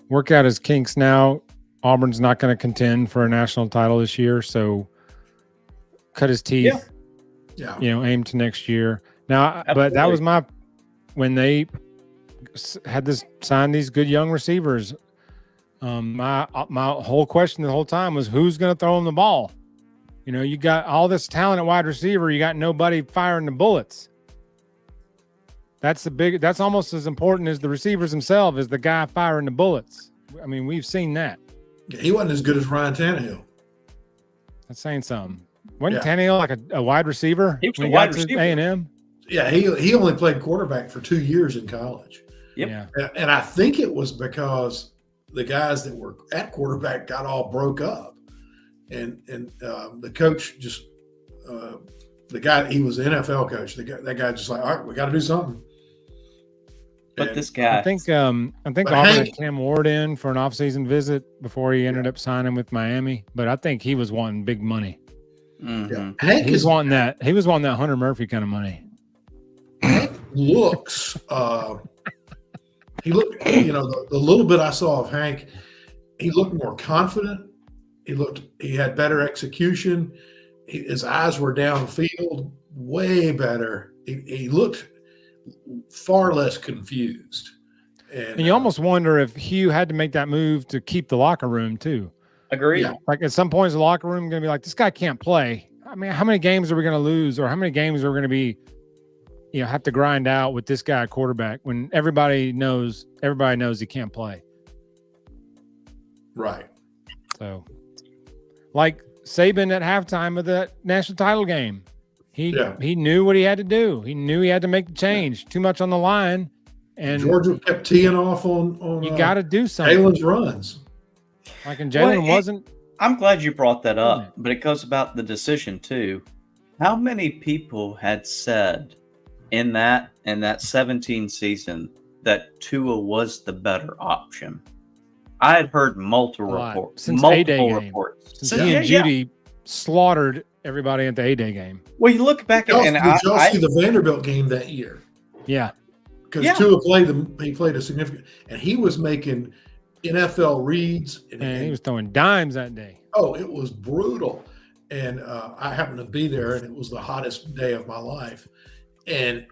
Work out his kinks now. Auburn's not going to contend for a national title this year, so cut his teeth. Yeah. Aim to next year. Now, Absolutely. but that was when they had this sign these good young receivers. My whole question the whole time was who's going to throw him the ball. You got all this talent at wide receiver. You got nobody firing the bullets. That's almost as important as the receivers themselves, as the guy firing the bullets. I mean, we've seen that. He wasn't as good as Ryan Tannehill. That's saying something. Wasn't Tannehill like a wide receiver? He was when a he wide got to receiver. A&M? Yeah, he only played quarterback for 2 years in college. Yep. Yeah. And I think it was because the guys that were at quarterback got all broke up. And the coach just the guy, he was the NFL coach. That guy just like, all right, we got to do something. But this guy, I think Auburn had Cam Ward in for an offseason visit before he ended up signing with Miami. But I think he was wanting big money. Hank He was wanting that Hunter Murphy kind of money. Hank looks. He looked. The little bit I saw of Hank, he looked more confident. He had better execution. His eyes were downfield, way better. He looked far less confused. And you almost wonder if Hugh had to make that move to keep the locker room too. agreed. Yeah. Like at some points, the locker room going to be like, this guy can't play. I mean, how many games are we going to lose, or how many games are we going to be, have to grind out with this guy quarterback when everybody knows he can't play. Right. So, like Saban at halftime of the national title game, he knew what he had to do. He knew he had to make the change. Too much on the line, and Georgia kept teeing off on you got to do something. Jalen's runs. Like, and Jalen wasn't. I'm glad you brought that up, but it goes about the decision too. How many people had said in that 17 season that Tua was the better option? I had heard multiple reports. Since multiple A-Day reports. Since he and Judy slaughtered everybody at the A-Day game. Well, you look back at Did y'all see the Vanderbilt game that year? Yeah. Because Tua played a significant, and he was making NFL reads. And he was throwing dimes that day. Oh, it was brutal. And I happened to be there, and it was the hottest day of my life. And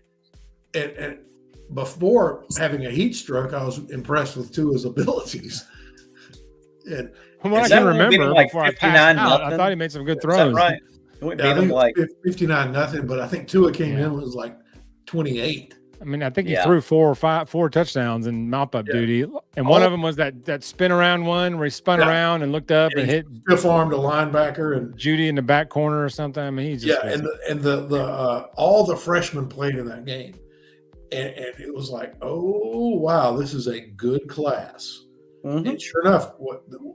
before having a heat stroke, I was impressed with Tua's abilities. And from what I can remember, like before I passed out, I thought he made some good throws. Is that right? I think like 59-0, but I think Tua came in was like 28. I mean, I think he threw four touchdowns in mop-up duty, and one of them was that spin around one where he spun around and looked up and hit stiff-armed a linebacker and Judy in the back corner or something. I mean, he just and the all the freshmen played in that game, and it was like, oh wow, this is a good class. Mm-hmm. And sure enough,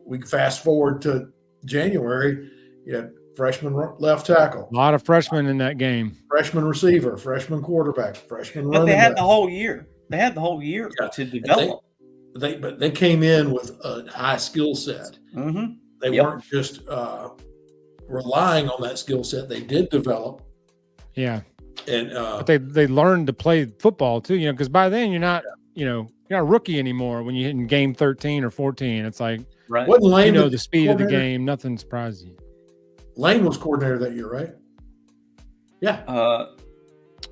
we fast forward to January, you had freshman left tackle, a lot of freshmen in that game, freshman receiver, freshman quarterback, freshman running back. But they had the whole year. To develop. But they came in with a high skill set. Mm-hmm. They weren't just relying on that skill set. They did develop. Yeah, and but they learned to play football too. Because by then you're not you're not a rookie anymore. When you hit in game 13 or 14, it's like wasn't Lane the speed of the game. Nothing surprises you. Lane was coordinator that year, right? Yeah.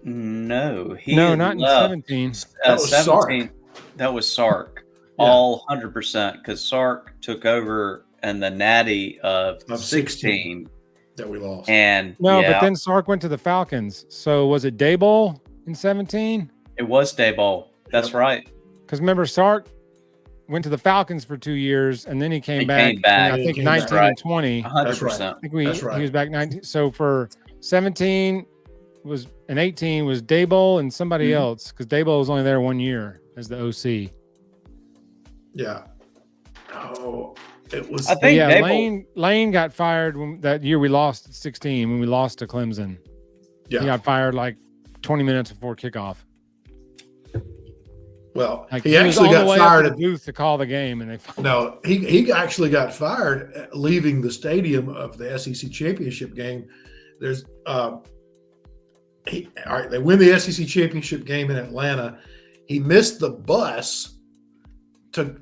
No, not in 17. That was 17. Sark. That was Sark. All 100% because Sark took over in the Natty of 16 that we lost. And but then Sark went to the Falcons. So was it Daboll in 17? It was Daboll. That's right. Because remember, Sark went to the Falcons for 2 years, and then he came back. I think 19 and 20. 100%. I think he was back 19. So for 17 and 18 was Daboll and somebody else, because Daboll was only there 1 year as the OC. Yeah. Oh, it was. I think Lane got fired that year we lost at 16 when we lost to Clemson. Yeah. He got fired like 20 minutes before kickoff. Well, Like, he was actually on the got way up fired to at the booth to call the game, and they No, he actually got fired leaving the stadium of the SEC championship game. There's all right. They win the SEC championship game in Atlanta. He missed the bus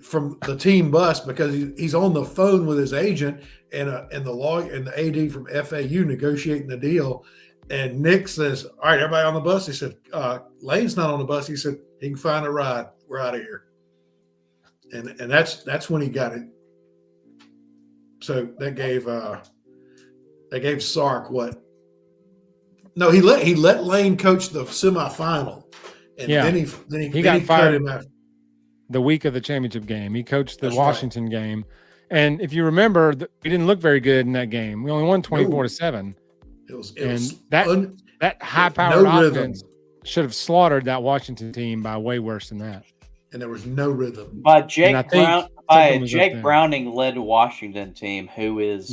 from the team bus because he's on the phone with his agent and the AD from FAU negotiating the deal. And Nick says, "All right, everybody on the bus." He said, "Lane's not on the bus." He said, "He can find a ride. We're out of here." And that's when he got it. So that gave Sark what? No, he let Lane coach the semifinal, and then he got cut fired him after. the week of the championship game. He coached the That's Washington game, and if you remember, we didn't look very good in that game. We only won 24-7. That high-powered offense should have slaughtered that Washington team by way worse than that. And there was no rhythm. By Jake Browning led Washington team, who is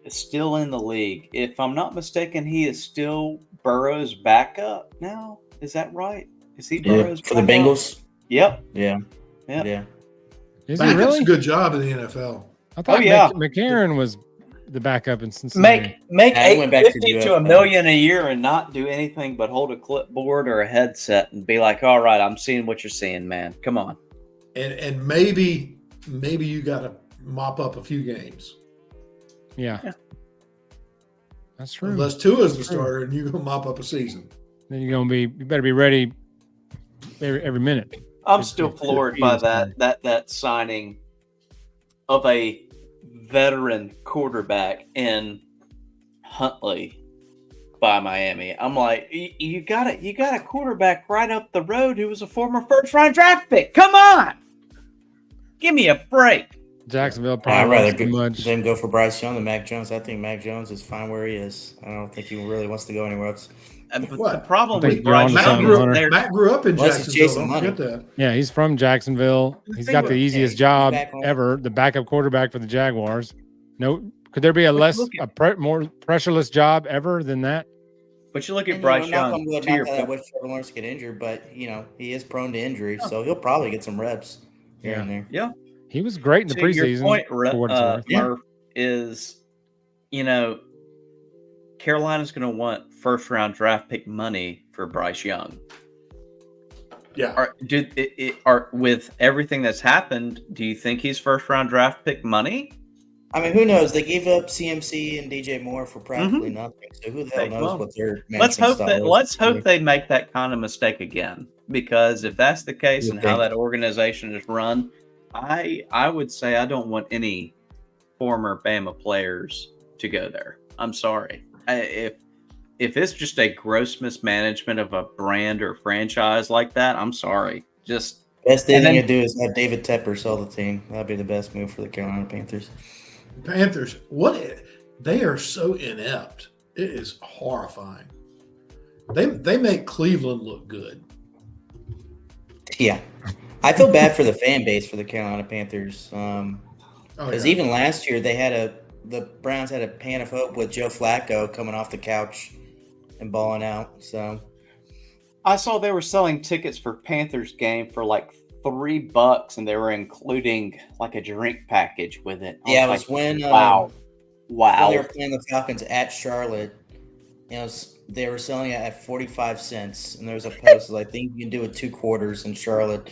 still in the league. If I'm not mistaken, he is still Burrow's backup now. Is that right? Is he Burrow's for the Bengals? Yep. Yeah. Is Backup's he really? a good job in the NFL. I thought McCarron was the backup in Cincinnati. Make $850 to $1 million a year and not do anything but hold a clipboard or a headset and be like, "All right, I'm seeing what you're seeing, man. Come on." And maybe you got to mop up a few games. Yeah. That's true. Unless Tua's the starter and you're gonna mop up a season. Then you better be ready every minute. I'm still floored by that signing of a veteran quarterback in Huntley by Miami. I'm like, you got a quarterback right up the road who was a former first-round draft pick. Come on, give me a break. Jacksonville I'd probably rather them go for Bryce Young than Mac Jones. I think Mac Jones is fine where he is. I don't think he really wants to go anywhere else. The problem with Bryce Matt grew up in Jacksonville. Don't forget that. Yeah, he's from Jacksonville. He's got the easiest job ever, the backup quarterback for the Jaguars. No, could there be a more pressureless job ever than that? But you look at Bryce Young. I wish Trevor Lawrence to get injured, but he is prone to injury, so he'll probably get some reps here and there. Yeah, he was great in the preseason. Your point, Murph, is Carolina's going to want first-round draft pick money for Bryce Young. Yeah. With everything that's happened, do you think he's first-round draft pick money? I mean, who knows? They gave up CMC and DJ Moore for practically nothing. So who the hell knows what their management style is? Let's hope they make that kind of mistake again. Because if that's the case and how that organization is run, I would say I don't want any former Bama players to go there. I'm sorry. If it's just a gross mismanagement of a brand or franchise like that, I'm sorry. Just best thing you can do is have David Tepper sell the team. That'd be the best move for the Carolina Panthers. They are so inept. It is horrifying. They make Cleveland look good. Yeah. I feel bad for the fan base for the Carolina Panthers. Because even last year the Browns had a pan of hope with Joe Flacco coming off the couch and balling out. So I saw they were selling tickets for Panthers game for like $3, and they were including like a drink package with it. It was when wow. When they were playing the Falcons at Charlotte. They were selling it at 45 cents, and there was a post I think you can do it 2 quarters in Charlotte.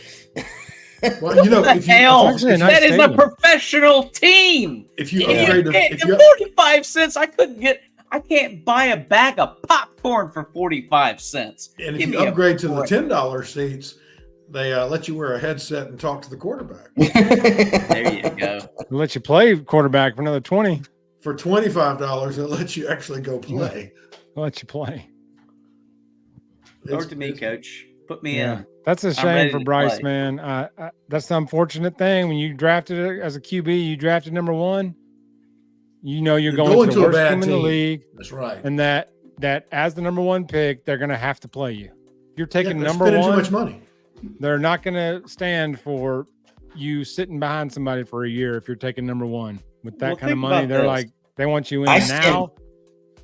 Well, that is a professional team. If you upgrade the 45 cents, I can't buy a bag of popcorn for 45 cents. And if you upgrade to the $10 seats, they let you wear a headset and talk to the quarterback. There you go. They'll let you play quarterback for another $20. For $25, they'll let you actually go play. They'll let you play. Talk to me, coach. Put me in. That's a shame for Bryce, man. That's the unfortunate thing. When you drafted it as a QB, you drafted number 1. You're going to the worst team in the league. That's right. And that as the number 1 pick, they're going to have to play you. You're taking number 1. Too much money. They're not going to stand for you sitting behind somebody for a year if you're taking number 1 with that kind of money. They're like, they want you in now,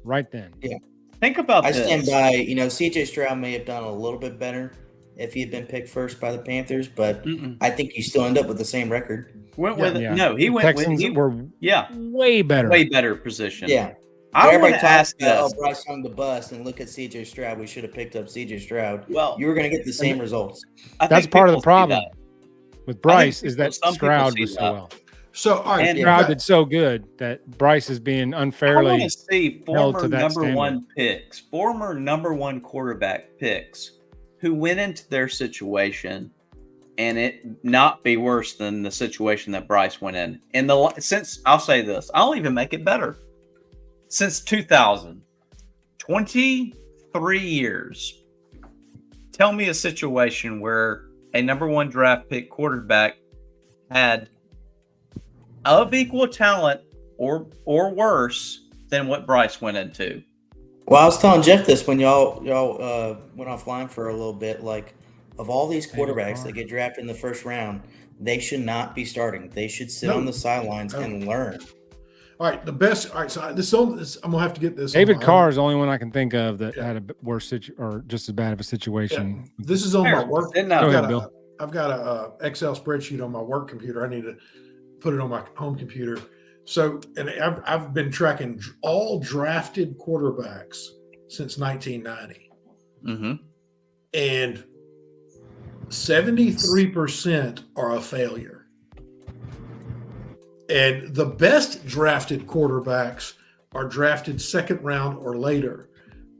right then. Yeah. Think about this. I stand by, CJ Stroud may have done a little bit better if he had been picked first by the Panthers, but Mm-mm. I think you still end up with the same record. Went with Yeah. no. He The went Texans with were way way better. position. Yeah. I want Everybody to talks ask about, this. oh, Bryce Young the bust, and look at C.J. Stroud. We should have picked up C.J. Stroud. Well, You were going to get the same results. I That's think part of the people see problem that. with Bryce is people- that some people Stroud see was so that. well. So, all right, And- Stroud did so good that Bryce is being I want unfairly to see held former to that number standard. one picks, former number one quarterback picks, who went into their situation and it not be worse than the situation that Bryce went in. And since I'll say this, I'll even make it better. Since 2000, 23 years. Tell me a situation where a number one draft pick quarterback had of equal talent or worse than what Bryce went into. Well, I was telling Jeff this when y'all went offline for a little bit. Like, of all these quarterbacks that get drafted in the first round, they should not be starting. They should sit on the sidelines and learn. All right, the best. All right, so this I'm gonna have to get this. David on my- Carr is the only one I can think of that Yeah. had a worse or just as bad of a situation. This is on my work. Go ahead, Bill. I've got a Excel spreadsheet on my work computer. I need to put it on my home computer. So, and I've been tracking all drafted quarterbacks since 1990, Mm-hmm. and 73% are a failure. And the best drafted quarterbacks are drafted second round or later.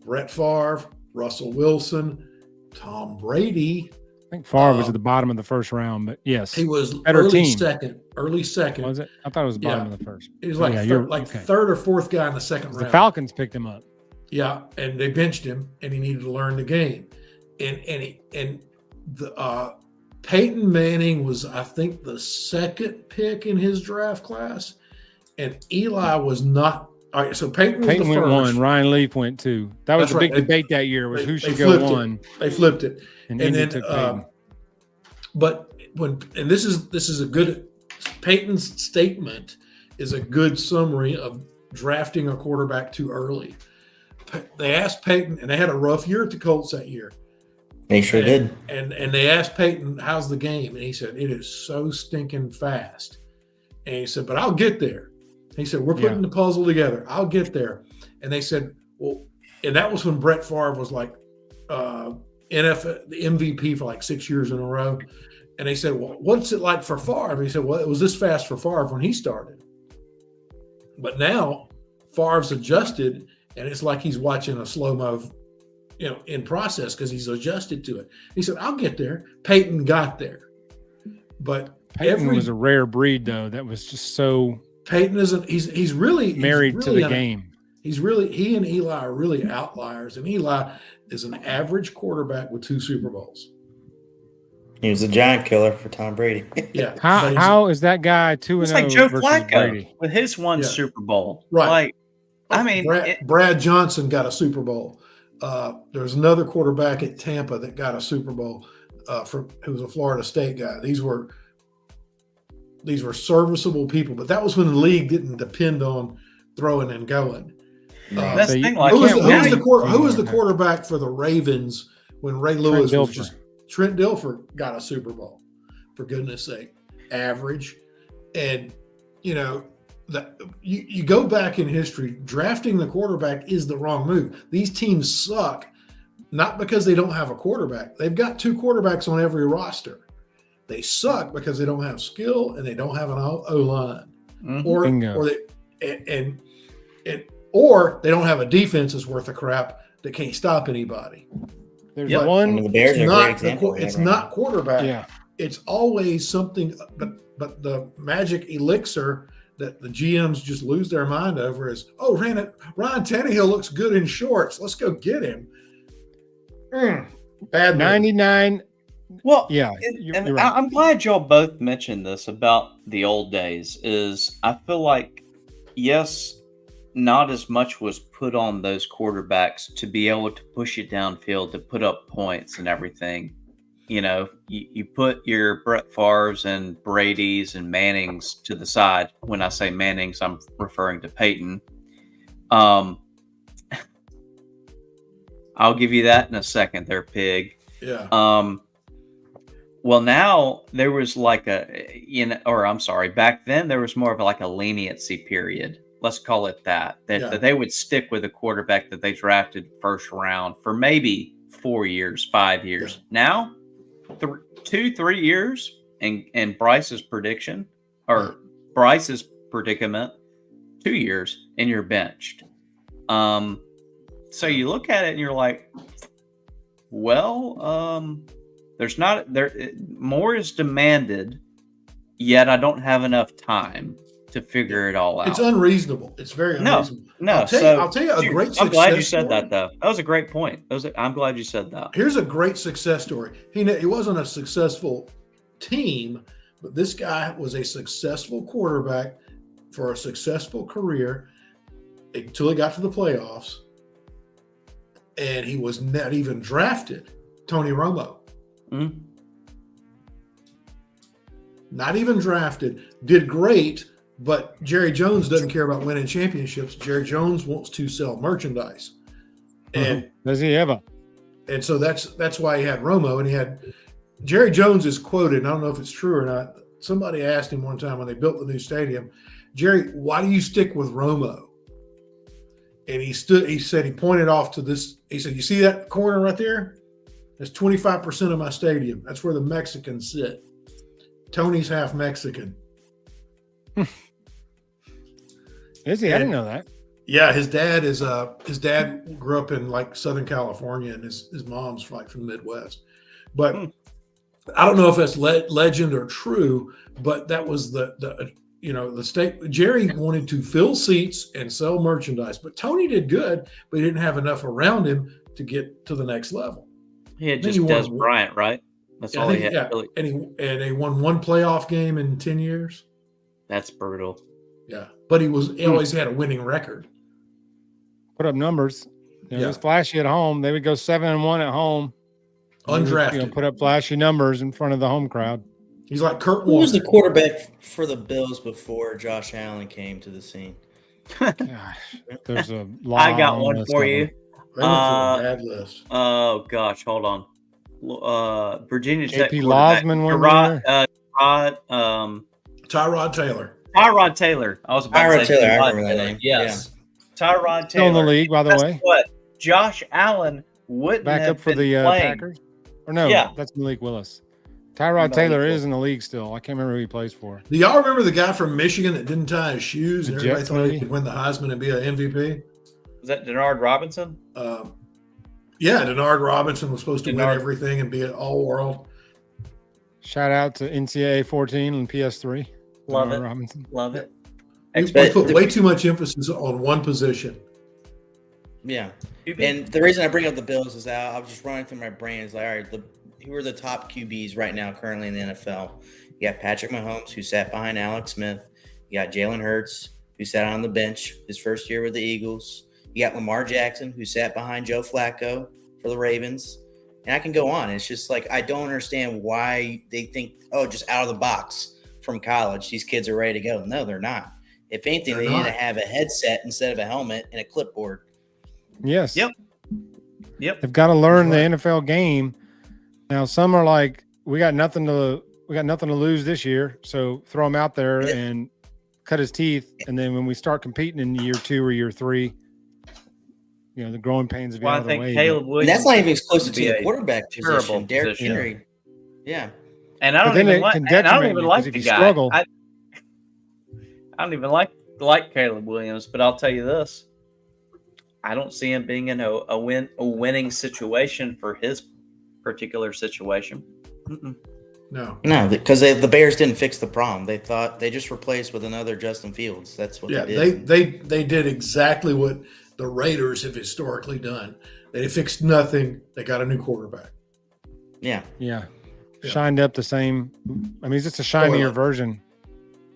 Brett Favre, Russell Wilson, Tom Brady. I think Favre was at the bottom of the first round, but yes, He was Better early team. second. was it? I thought it was the bottom Yeah. of the first. He was like, Yeah, third, you're- like okay. third or fourth guy in the second The round. Falcons picked him up. Yeah, and they benched him, and he needed to learn the game. And Peyton Manning was, I think, the second pick in his draft class, and Eli was not. All right, so Peyton was Peyton the went first. one. Ryan Leaf went two. That was That's the big right. debate that year was They- who they should go flipped it. one. They flipped it, And and Indy then, took Peyton. but this is a good Peyton's statement is a good summary of drafting a quarterback too early. They asked Peyton, and they had a rough year at the Colts that year. They sure did. And they asked Peyton, "How's the game?" And he said, "It is so stinking fast." And he said, "But I'll get there." He said, "We're putting the puzzle together. I'll get there." And they said, "Well," and that was when Brett Favre was like NFL the MVP for like 6 years in a row. And they said, "Well, what's it like for Favre?" And he said, "Well, it was this fast for Favre when he started, but now Favre's adjusted, and it's like he's watching a slow-mo, in process because he's adjusted to it." He said, "I'll get there." Peyton got there, but Peyton was a rare breed, though. That was just so Peyton isn't. He's really married to the game. He and Eli are really outliers, and Eli is an average quarterback with 2 Super Bowls. He was a giant killer for Tom Brady. Yeah, but How is that guy 2-0 It's like Joe versus Flacco Brady? with his one Yeah. Super Bowl. Right. Like, I mean, Brad Johnson got a Super Bowl. There's another quarterback at Tampa that got a Super Bowl who was a Florida State guy. These were serviceable people, but that was when the league didn't depend on throwing and going. that's the thing. Like, Who was win. the quarterback for the Ravens when Ray Lewis was Dilfer. just Trent Dilfer got a Super Bowl, for goodness sake. Average. And you go back in history, drafting the quarterback is the wrong move. These teams suck, not because they don't have a quarterback. They've got 2 quarterbacks on every roster. They suck because they don't have skill and they don't have an O-line. Bingo. Or they don't have a defense that's worth a crap that can't stop anybody. There's Yep. one. I mean, the Bears are a great example. of that It's right not quarterback. Yeah. It's always something, but the magic elixir that the GMs just lose their mind over is, oh, Ryan Tannehill looks good in shorts. Let's go get him. Bad 99. well, Yeah. and You're right. I'm glad y'all both mentioned this about the old days. Is I feel like, yes, not as much was put on those quarterbacks to be able to push it downfield, to put up points and everything. You put your Brett Favres and Brady's and Mannings to the side. When I say Mannings, I'm referring to Peyton. I'll give you that in a second there, Pig. Yeah. Well, now there was like back then there was more of like a leniency period. Let's call it that. That they would stick with a quarterback that they drafted first round for maybe 4 years, 5 years. Now, 2-3 years, and Bryce's prediction or Bryce's predicament, 2 years, and you're benched. So you look at it and you're like, well, there's not there. More is demanded, yet I don't have enough time to figure it all out. It's unreasonable. It's very unreasonable. No. I'll tell you a great success I'm glad you said story. that, though. That was a great point. I'm glad you said that. Here's a great success story. He wasn't a successful team, but this guy was a successful quarterback for a successful career until he got to the playoffs, and he was not even drafted. Tony Romo. Mm-hmm. Not even drafted. Did great, but Jerry Jones doesn't care about winning championships. Jerry Jones wants to sell merchandise. And does he ever? And so that's why he had Romo, and he had Jerry Jones is quoted, and I don't know if it's true or not. Somebody asked him one time when they built the new stadium, Jerry, why do you stick with Romo? And he said, he pointed off to this. He said, you see that corner right there? That's 25% of my stadium. That's where the Mexicans sit. Tony's half Mexican. Is he? I didn't know that. Yeah, his dad grew up in like Southern California, and his mom's like from the Midwest. But I don't know if that's legend or true, but that was the state. Jerry wanted to fill seats and sell merchandise, but Tony did good, but he didn't have enough around him to get to the next level. He had just Des Bryant, right? That's all he had. Yeah, really. And they won one playoff game in 10 years. That's brutal. Yeah, but he always had a winning record. Put up numbers. It was flashy at home. They would go 7-1 at home. Undrafted. Put up flashy numbers in front of the home crowd. He's like Kurt Warner. Who was the quarterback for the Bills before Josh Allen came to the scene? Gosh, there's a long I got one for you. Bad list. Oh gosh, hold on. Virginia Tech AP Losman one year. Tyrod Taylor. Tyrod Taylor. I was about to say Taylor. I remember that name. Yes. Yeah. Tyrod Taylor. Still in the league, by the way. What? Josh Allen wouldn't back have up for been the playing. Packers. Or no, that's Malik Willis. Tyrod Taylor is in the league still. I can't remember who he plays for. Do y'all remember the guy from Michigan that didn't tie his shoes and everybody Jets, thought he maybe? could win the Heisman and be an MVP? Was that Denard Robinson? Yeah, Denard Robinson was supposed to win everything and be an all-world. Shout out to NCAA 14 and PS3. Love Denard it. Robinson. Love it. We put way too much emphasis on one position. Yeah. And the reason I bring up the Bills is that I was just running through my brain. It's like, all right, who are the top QBs right now currently in the NFL? You got Patrick Mahomes, who sat behind Alex Smith. You got Jalen Hurts, who sat on the bench his first year with the Eagles. You got Lamar Jackson, who sat behind Joe Flacco for the Ravens. And I can go on. It's just like I don't understand why they think, just out of the box from college, these kids are ready to go. No, they're not. If anything, they need to have a headset instead of a helmet and a clipboard. Yes. Yep. They've got to learn the NFL game. Now, some are like, we got nothing to lose this year, so throw him out there and cut his teeth. And then when we start competing in year 2 or year 3, the growing pains of the other way. Caleb Williams. And that's not even exclusive to the quarterback position. Derrick position. Henry. Yeah. And I don't even like the guy. Struggle. I don't even like Caleb Williams, but I'll tell you this: I don't see him being in a winning situation for his particular situation. No, because the Bears didn't fix the problem. They thought they just replaced with another Justin Fields. That's what they did. They did exactly what the Raiders have historically done. They fixed nothing. They got a new quarterback. Yeah. Shined up the same. I mean, it's just a shinier version.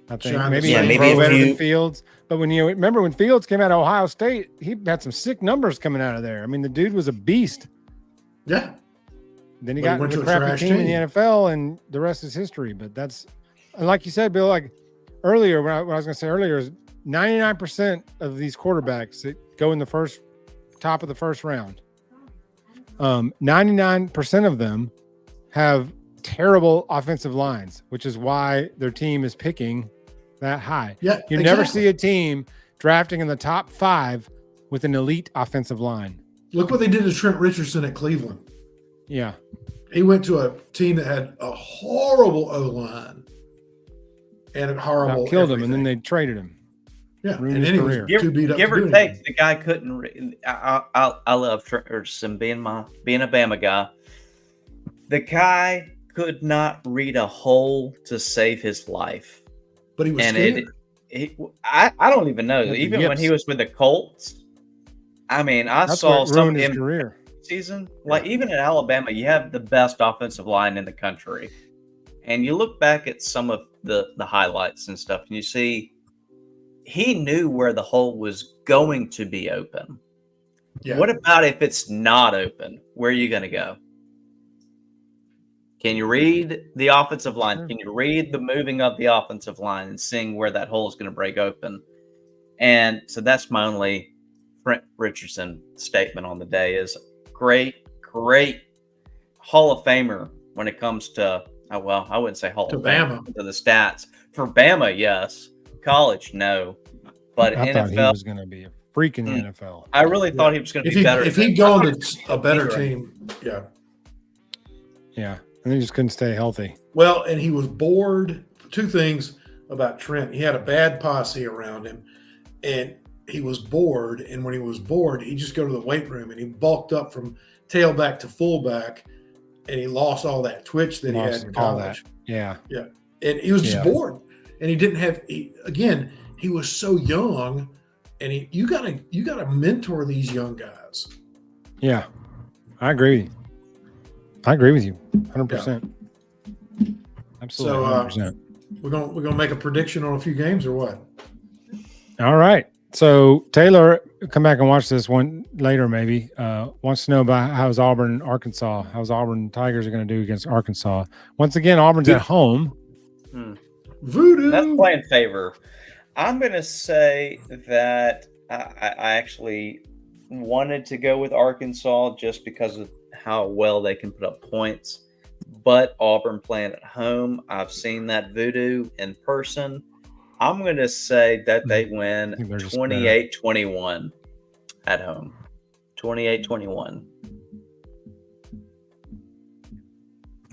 I think maybe better than Fields. But when remember when Fields came out of Ohio State, he had some sick numbers coming out of there. I mean, the dude was a beast. Yeah. Then he got into a crappy team in the NFL, and the rest is history. But that's, like you said, Bill. Like earlier, what I was going to say earlier is 99% of these quarterbacks that go in the top of the first round, 99% of them have terrible offensive lines, which is why their team is picking that high. Yeah, You never see a team drafting in the top 5 with an elite offensive line. Look what they did to Trent Richardson at Cleveland. Yeah. He went to a team that had a horrible O-line and a horrible Killed him, everything. and then they traded him. Yeah, ruined and his then he was career. too beat up. Give to or do take, anything. the guy couldn't. I love Trent Richardson being a Bama guy. The guy could not read a hole to save his life, But he was and scared. I don't even know. Yeah, the Even when he yips. was with the Colts, I mean, I That's saw what some ruined of his him career. season. Like even in Alabama, you have the best offensive line in the country, and you look back at some of the highlights and stuff, and you see he knew where the hole was going to be open. Yeah. What about if it's not open? Where are you going to go? Can you read the offensive line? Sure. Can you read the moving of the offensive line and seeing where that hole is going to break open? And so that's my only Trent Richardson statement on the day is great Hall of Famer when it comes to, well, I wouldn't say Hall To of Fame, Bama. to the stats. For Bama, yes. College, no. But I thought he NFL, was going to be a freak in the NFL. I really thought he was going to If be better. if he'd gone to a better team, yeah. Yeah. And they just couldn't stay healthy. Well, and he was bored. 2 things about Trent. He had a bad posse around him, and he was bored. And when he was bored, he'd just go to the weight room, and he bulked up from tailback to fullback, and he lost all that twitch that he had in all college. that. Yeah. Yeah. And he was just Yeah. bored. And he didn't have he was so young, and you gotta mentor these young guys. Yeah. I agree with you. 100%. Absolutely. So, 100%. We're gonna make a prediction on a few games or what? All right. So Taylor, come back and watch this one later, maybe. Wants to know about how's Auburn, Arkansas. How's Auburn Tigers are going to do against Arkansas? Once again, Auburn's at home. Voodoo. That's playing favor. I'm going to say that I actually wanted to go with Arkansas just because of how well they can put up points. But Auburn playing at home, I've seen that voodoo in person. I'm going to say that they win 28-21 at home. 28-21.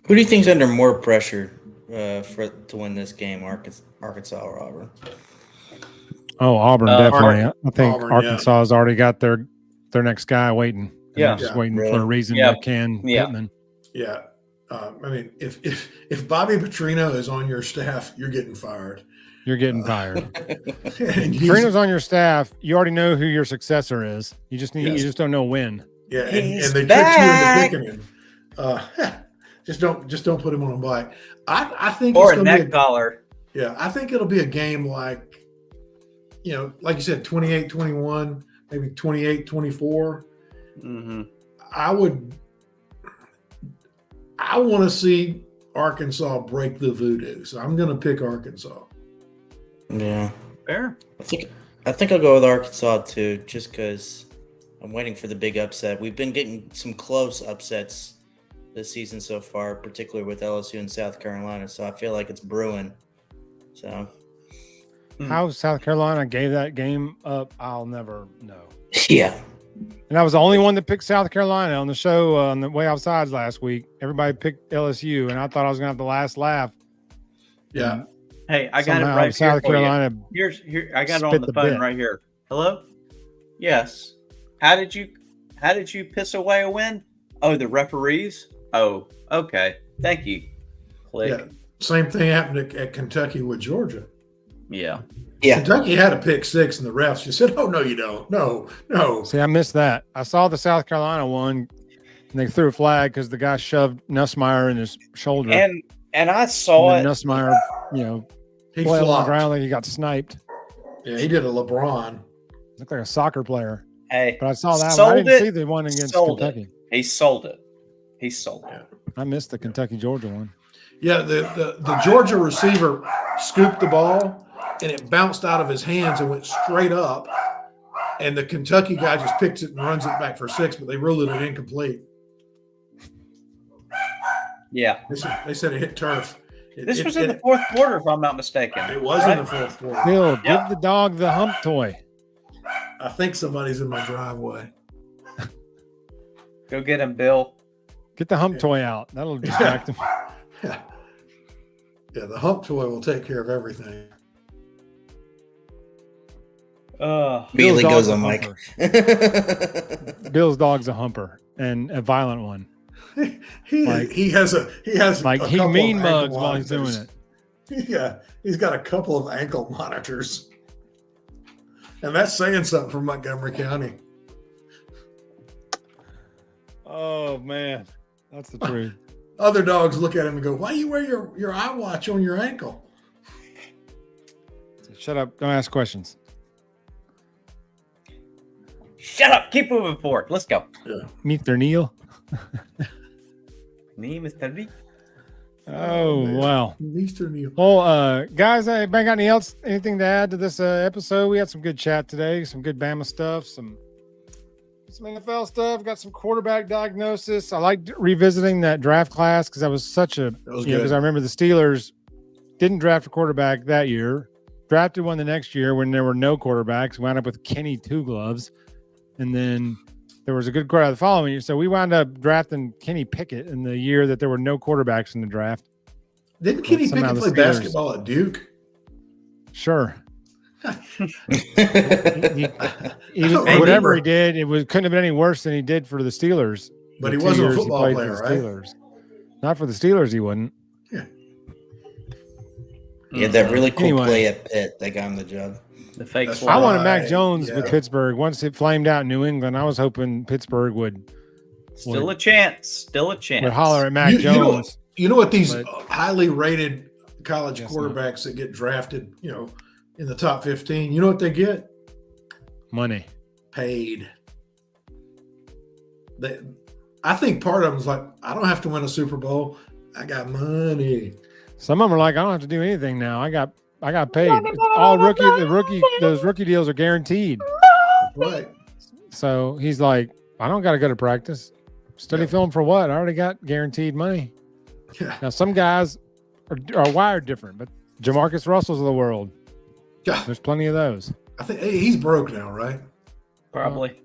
Who do you think's under more pressure to win this game, Arkansas or Auburn? Oh, Auburn, definitely. I think Auburn, Arkansas has already got their next guy waiting. And Yeah. they're just waiting Really? for a reason Yeah. to can Yeah. Pittman. Yeah. I mean, if Bobby Petrino is on your staff, you're getting fired. You're getting fired. And he's- Trino's on your staff. You already know who your successor is. You just Yes. you just don't know when. yeah, and He's they back. tricked you into picking him. Just don't put him on a bike. I think Or it's a gonna be neck collar. Yeah, I think it'll be a game like, like you said, 28-21, maybe 28-24. Mm-hmm. I want to see Arkansas break the voodoo, so I'm going to pick Arkansas. Yeah, Fair. I think I'll go with Arkansas too, just because I'm waiting for the big upset. We've been getting some close upsets this season so far, particularly with LSU and South Carolina. So I feel like it's brewing. So How South Carolina gave that game up, I'll never know. yeah, And I was the only one that picked South Carolina on the show on the Way Outsides last week. Everybody picked LSU, and I thought I was going to have the last laugh. Yeah. Hey, I got it Somehow right South here for you. Carolina. Here, I got it spit on the the phone bit. right here. Hello? Yes. How did you piss away a win? Oh, the referees? Oh, okay. Thank you. Click. Yeah. Same thing happened at Kentucky with Georgia. Yeah. yeah. Kentucky had a pick six, and the refs just said, "Oh no, you don't. No." See, I missed that. I saw the South Carolina one, and they threw a flag because the guy shoved Nussmeier in his shoulder. And I saw and it. then Nussmeier, He fell on the flopped. ground like he got sniped. Yeah, he did a LeBron. Looked like a soccer player. Hey, But I saw that sold one. I didn't it, see the one against sold Kentucky. it. He sold it. Yeah. I missed the Kentucky Georgia one. Yeah, the Georgia receiver scooped the ball, and it bounced out of his hands and went straight up. And the Kentucky guy just picks it and runs it back for 6, but they ruled it incomplete. Yeah. They said it hit turf. This was in the fourth quarter, if I'm not mistaken. It was in the fourth quarter. Bill, give the dog the hump toy. I think somebody's in my driveway. Go get him, Bill. Get the hump toy out. That'll distract him. Yeah, the hump toy will take care of everything. Immediately Bill's goes dog's on a Mike. humper. Bill's dog's a humper and a violent one. He has Like a he couple mean of mugs ankle while he's doing monitors. it. Yeah, he's got a couple of ankle monitors, and that's saying something for Montgomery County. Oh man, that's the truth. Other dogs look at him and go, "Why you wear your eye watch on your ankle?" Shut up! Don't ask questions. Shut up. Keep moving forward. Let's go. Mr. Neil. Me, Mr. Lee. Oh man. wow. Mr. Neil. Well, guys, anybody got anything to add to this episode? We had some good chat today, some good Bama stuff, some NFL stuff. Got some quarterback diagnosis. I liked revisiting that draft class because that was such a because I remember the Steelers didn't draft a quarterback that year, drafted one the next year when there were no quarterbacks. Wound up with Kenny Two Gloves, and then there was a good crowd the following year. So we wound up drafting Kenny Pickett in the year that there were no quarterbacks in the draft. Didn't Kenny Somehow Pickett the play Steelers- basketball at Duke? Sure. I don't Whatever remember. he did, couldn't have been any worse than he did for the Steelers. But The he 2 wasn't a years football played player, for the right? Steelers. Not for the Steelers, he wouldn't. He had that really cool Anyway. play at Pitt that got him the job. The fake That's swat. I wanted Mac Right, Jones yeah. with Pittsburgh. Once it flamed out in New England, I was hoping Pittsburgh would Still a chance. Still a chance. holler at Mac You know what- Jones. You know what these But- highly rated college Yes, quarterbacks that get drafted, in the top 15, you know what they get? Money. Paid. I think part of them is like, I don't have to win a Super Bowl. I got money. Some of them are like, I don't have to do anything now. I got paid. Those rookie deals are guaranteed. Right. So he's like, I don't got to go to practice. Study Yeah. film for what? I already got guaranteed money. Yeah. Now some guys are wired different, but Jamarcus Russells of the world, Yeah. there's plenty of those. I think he's broke now, right? Probably.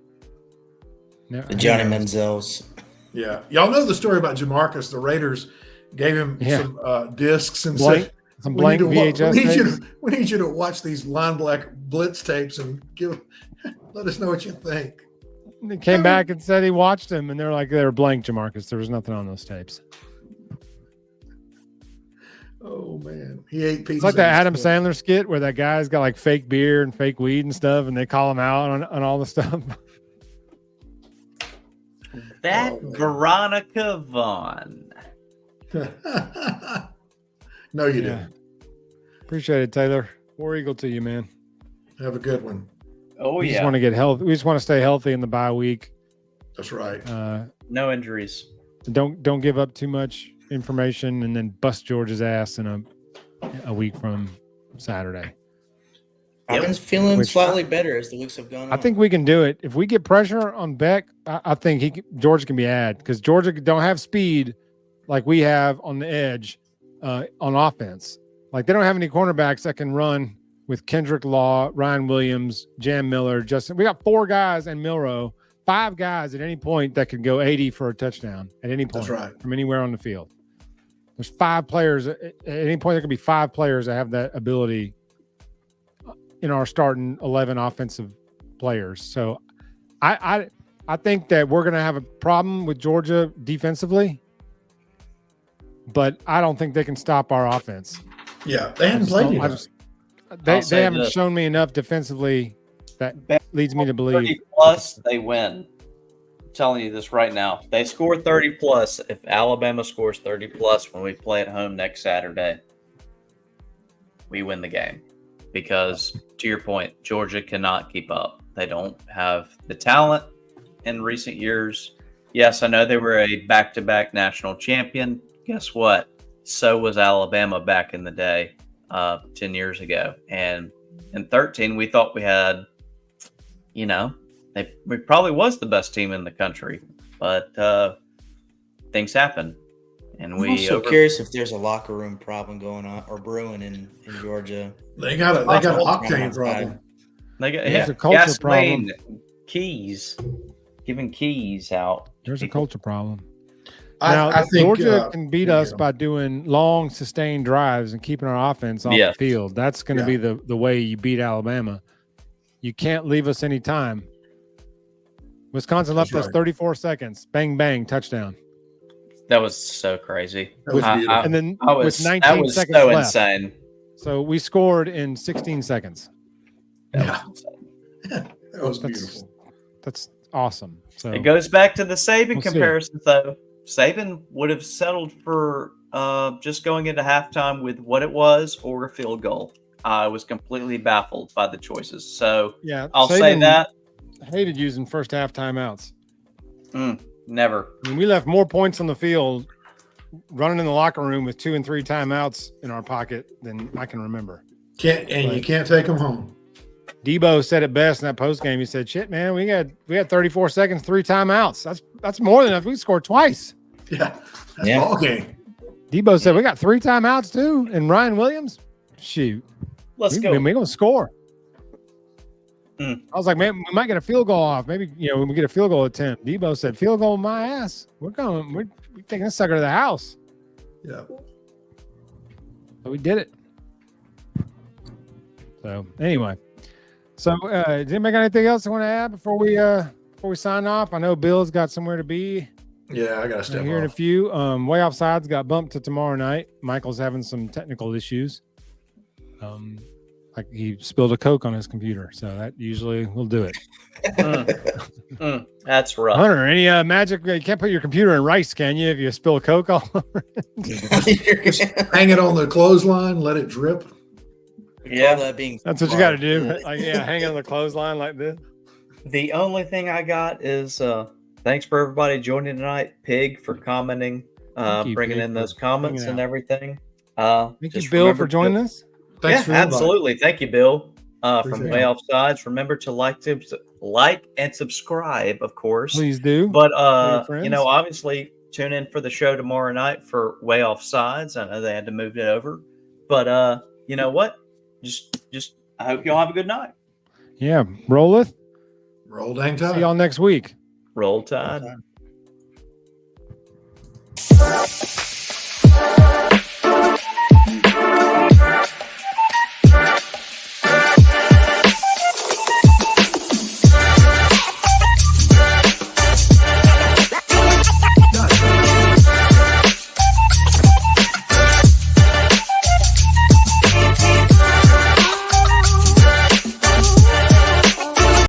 No, The Johnny Manziels. Yeah. Y'all know the story about Jamarcus. The Raiders gave him Yeah. some discs and Blank, said, some we blank need to wa- VHS tapes. we need you to watch these line black blitz tapes and let us know what you think. They came back and said he watched them, and they're like, they were blank, Jamarcus. There was nothing on those tapes. Oh man, he ate pizza. It's like that Adam Sandler skit where that guy's got like fake beer and fake weed and stuff, and they call him out on all the stuff. That Oh, man. Veronica Vaughn. No, you Yeah. didn't. Appreciate it, Taylor. War Eagle to you, man. Have a good one. Oh, We just yeah. want to get healthy. We just want to stay healthy in the bye week. That's right. No injuries. Don't give up too much information and then bust George's ass in a week from Saturday. I've been feeling Which- slightly better as the weeks have gone on. I think we can do it. If we get pressure on Beck, I think Georgia can be ad because Georgia don't have speed like we have on the edge on offense. Like they don't have any cornerbacks that can run with Kendrick Law, Ryan Williams, Jam Miller, Justin. We got 4 guys and Milrow, 5 guys at any point that can go 80 for a touchdown at any point That's right. from anywhere on the field. There's 5 players at any point. There could be 5 players that have that ability in our starting 11 offensive players. So I think that we're going to have a problem with Georgia defensively, but I don't think they can stop our offense. Yeah, they haven't played I yet. just- I'll They say haven't this. shown me enough defensively that leads me to believe. 30 plus, they win. I'm telling you this right now. They score 30 plus. If Alabama scores 30 plus when we play at home next Saturday, we win the game. Because to your point, Georgia cannot keep up. They don't have the talent in recent years. Yes, I know they were a back-to-back national champion. Guess what? So was Alabama back in the day, 10 years ago. And in 13, we thought we had, we probably was the best team in the country. But things happen. And I'm also curious if there's a locker room problem going on or brewing in Georgia. They got an octane problem. They got There's a culture problem. Keys, giving keys out. There's a culture problem. I Now, think Georgia can beat us by doing long, sustained drives and keeping our offense off the field. That's going to be the way you beat Alabama. You can't leave us any time. Wisconsin left us 34 seconds. Bang, bang, touchdown. That was so crazy. That was beautiful. And then with 19 seconds so left. Insane. So we scored in 16 seconds. Yeah. That was beautiful. That's awesome. So it goes back to the Saban comparison, though. Saban would have settled for just going into halftime with what it was or a field goal. I was completely baffled by the choices. So yeah, I'll say that. Hated using first half timeouts. Never. I mean, we left more points on the field running in the locker room with 2 and 3 timeouts in our pocket than I can remember. You can't take them home. Debo said it best in that post game. He said, "Shit, man, we had 34 seconds, 3 timeouts. That's more than enough. We scored twice." Yeah, that's ball game. Debo said, "We got 3 timeouts too." And Ryan Williams, shoot, let's go. We're gonna score. I was like, man, we might get a field goal off. Maybe when we get a field goal attempt. Debo said, "Field goal, my ass. We're taking this sucker to the house." Yeah. So we did it. So anyway. So, does anybody got anything else I want to add before we sign off? I know Bill's got somewhere to be. Yeah, I got to step here in a few. Way Offsides got bumped to tomorrow night. Michael's having some technical issues. Like he spilled a Coke on his computer, so that usually will do it. That's rough. Hunter, any magic? You can't put your computer in rice, can you? If you spill a Coke all over it? Just hang it on the clothesline, let it drip. Yeah, that's what you got to do. Like, hang it on the clothesline like this. The only thing I got is thanks for everybody joining tonight. Pig for commenting, bringing in those comments and everything. Thank you, Bill, for joining us. Thanks for absolutely. Thank you, Bill. From Way Offsides. Remember to like and subscribe, of course. Please do. But obviously tune in for the show tomorrow night for Way Offsides. I know they had to move it over, but you know what? Just I hope y'all have a good night. Yeah, rolleth. Roll dang tide. See y'all next week. Roll Tide.